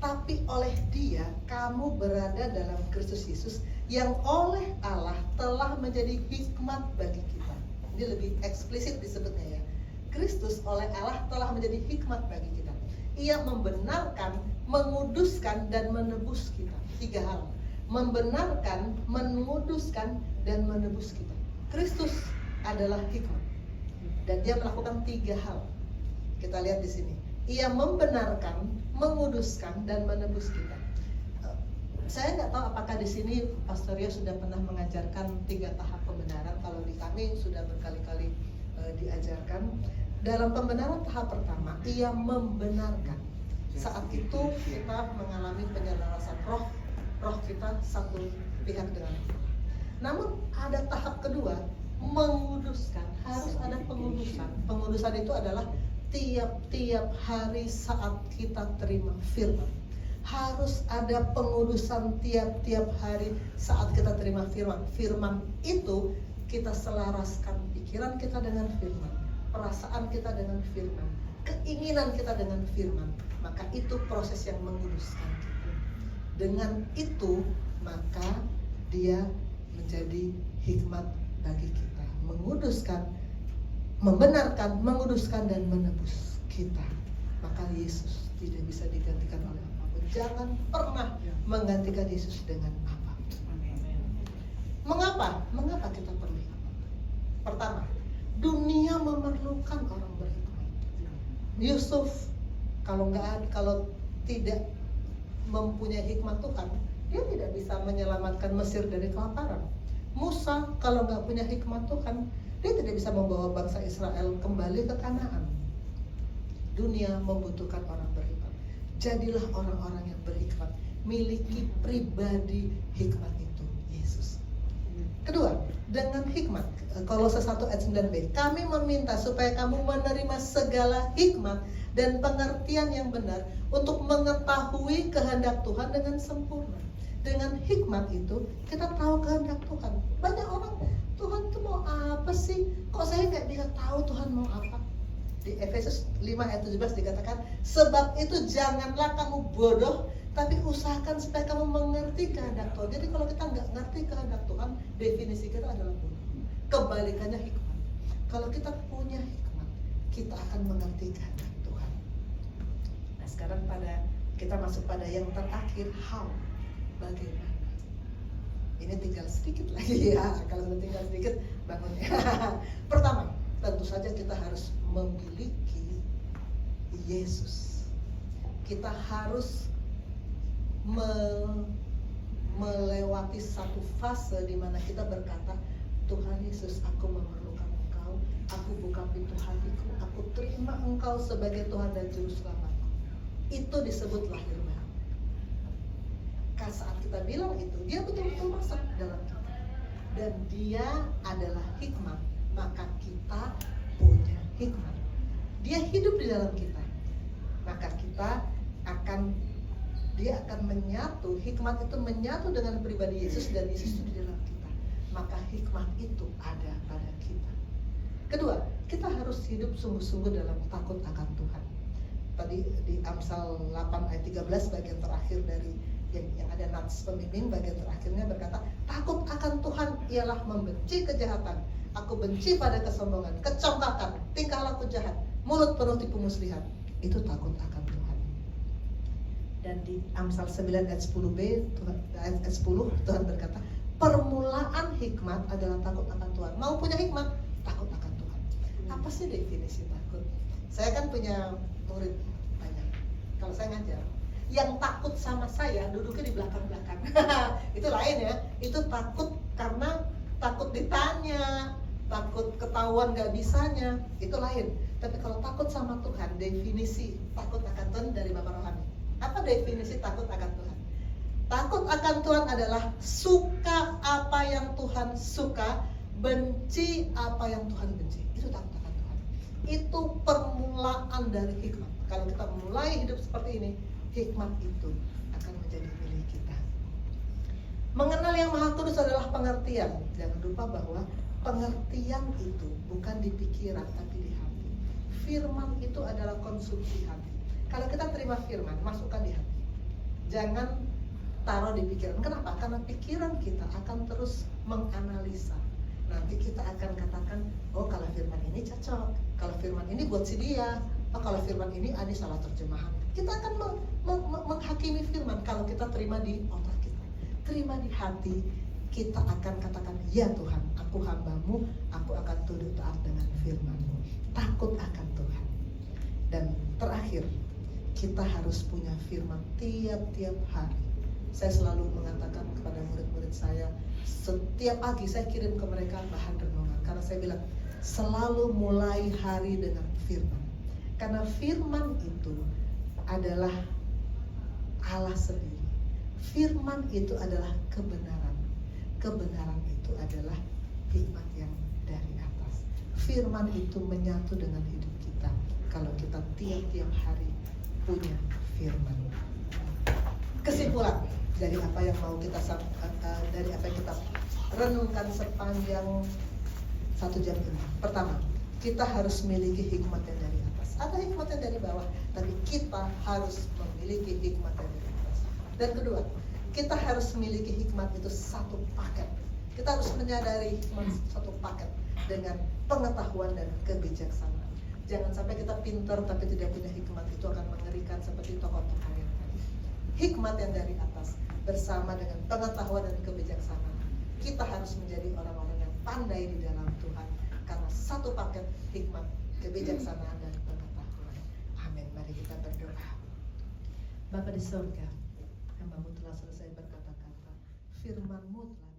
Tapi oleh dia kamu berada dalam Kristus Yesus yang oleh Allah telah menjadi hikmat bagi kita. Ini lebih eksplisit disebutnya ya. Kristus oleh Allah telah menjadi hikmat bagi kita. Ia membenarkan, menguduskan, dan menebus kita. 3 hal. Membenarkan, menguduskan, dan menebus kita. Kristus adalah hikmat. Dan dia melakukan 3 hal. Kita lihat di sini. Ia membenarkan, menguduskan, dan menebus kita. Saya nggak tahu apakah di sini Pastor Rio sudah pernah mengajarkan 3 tahap pembenaran. Kalau di kami sudah berkali-kali diajarkan. Dalam pembenaran tahap pertama, ia membenarkan. Saat itu kita mengalami penyelarasan roh kita satu pihak dengan Allah. Namun ada tahap kedua, menguduskan. Harus ada pengudusan. Pengudusan itu adalah tiap-tiap hari saat kita terima firman. Harus ada pengudusan tiap-tiap hari saat kita terima firman. Firman itu kita selaraskan pikiran kita dengan firman, perasaan kita dengan firman, keinginan kita dengan firman. Maka itu proses yang menguduskan kita. Dengan itu maka dia menjadi hikmat bagi kita, menguduskan, membenarkan, menguduskan, dan menebus kita. Maka Yesus tidak bisa digantikan oleh apapun. Jangan pernah menggantikan Yesus dengan apapun. Mengapa? Mengapa kita perlu hikmat? Pertama, dunia memerlukan orang berhikmat. Yusuf kalau tidak mempunyai hikmat Tuhan, dia tidak bisa menyelamatkan Mesir dari kelaparan. Musa kalau nggak punya hikmat Tuhan, dia tidak bisa membawa bangsa Israel kembali ke Kanaan. Dunia membutuhkan orang berhikmat. Jadilah orang-orang yang berhikmat. Miliki pribadi hikmat itu, Yesus. Kedua, dengan hikmat, Kolose 1 ayat 9b, kami meminta supaya kamu menerima segala hikmat dan pengertian yang benar untuk mengetahui kehendak Tuhan dengan sempurna. Dengan hikmat itu kita tahu kehendak Tuhan. Banyak orang, Tuhan itu mau apa sih? Kok saya nggak bisa tahu Tuhan mau apa? Di Efesus 5 ayat 17 dikatakan, sebab itu janganlah kamu bodoh, tapi usahakan supaya kamu mengerti kehendak Tuhan. Jadi kalau kita nggak ngerti kehendak Tuhan, definisi kita adalah bodoh. Kebalikannya hikmat. Kalau kita punya hikmat, kita akan mengerti kehendak Tuhan. Nah sekarang kita masuk pada yang terakhir, how. Bagaimana? Ini tinggal sedikit lagi ya. Kalau sudah tinggal sedikit bangunnya. Pertama, tentu saja kita harus memiliki Yesus. Kita harus melewati satu fase di mana kita berkata, Tuhan Yesus, aku memerlukan Engkau. Aku buka pintu hatiku. Aku terima Engkau sebagai Tuhan dan Juru Selamatku. Itu disebut lahir baru. Saat kita bilang itu, dia betul-betul masuk dalam kita. Dan dia adalah hikmat. Maka kita punya hikmat. Dia hidup di dalam kita. Maka dia akan menyatu. Hikmat itu menyatu dengan pribadi Yesus, dan Yesus itu di dalam kita. Maka hikmat itu ada pada kita. Kedua, kita harus hidup sungguh-sungguh dalam takut akan Tuhan. Tadi di Amsal 8 ayat 13 bagian terakhir dari yang ada nats pembimbing, bagian terakhirnya berkata, takut akan Tuhan ialah membenci kejahatan. Aku benci pada kesombongan, kecongkakan, tingkah laku jahat, mulut penuh tipu muslihat. Itu takut akan Tuhan. Dan di Amsal 9 ayat 10b, ayat 10 Tuhan berkata, permulaan hikmat adalah takut akan Tuhan. Mau punya hikmat, takut akan Tuhan. Apa sih definisi takut? Saya kan punya murid banyak. Kalau saya ngajar, yang takut sama saya duduknya di belakang-belakang. Itu lain ya. Itu takut karena takut ditanya, takut ketahuan gak bisanya, itu lain. Tapi kalau takut sama Tuhan, definisi takut akan Tuhan dari Bapak Rohani. Apa definisi takut akan Tuhan? Takut akan Tuhan adalah suka apa yang Tuhan suka, benci apa yang Tuhan benci. Itu takut akan Tuhan. Itu permulaan dari hikmat. Kalau kita mulai hidup seperti ini, hikmat itu akan menjadi milik kita. Mengenal yang Maha Kudus adalah pengertian. Jangan lupa bahwa pengertian itu bukan di pikiran tapi di hati. Firman itu adalah konsumsi hati. Kalau kita terima firman, masukkan di hati. Jangan taruh di pikiran. Kenapa? Karena pikiran kita akan terus menganalisa. Nanti kita akan katakan, oh kalau firman ini cocok, kalau firman ini buat si dia, oh kalau firman ini ada salah terjemahan. Kita akan menghakimi firman kalau kita terima di otak kita. Terima di hati, kita akan katakan, ya Tuhan, aku hambamu, aku akan tunduk taat dengan firman-Mu. Takut akan Tuhan. Dan terakhir, kita harus punya firman tiap-tiap hari. Saya selalu mengatakan kepada murid-murid saya, setiap pagi saya kirim ke mereka bahan renungan. Karena saya bilang, selalu mulai hari dengan firman. Karena firman itu adalah Allah sendiri. Firman itu adalah kebenaran. Kebenaran itu adalah hikmat yang dari atas. Firman itu menyatu dengan hidup kita. Kalau kita tiap-tiap hari punya firman. Kesimpulan dari apa yang mau kita dari apa yang kita renungkan sepanjang 1 jam ini. Pertama, kita harus memiliki hikmat yang dari atas. Ada hikmat yang dari bawah, tapi kita harus memiliki hikmat yang dari atas. Dan kedua, kita harus memiliki hikmat itu satu paket. Kita harus menyadari hikmat satu paket dengan pengetahuan dan kebijaksanaan. Jangan sampai kita pintar tapi tidak punya hikmat, itu akan mengerikan seperti tokoh-tokoh yang tadi. Hikmat yang dari atas bersama dengan pengetahuan dan kebijaksanaan. Kita harus menjadi orang-orang yang pandai di dalam Tuhan karena satu paket hikmat, kebijaksanaan dan pengetahuan. Amin. Mari kita berdoa. Bapa di surga, hamba-Mu telah selesai berkata-kata, firman-Mu telah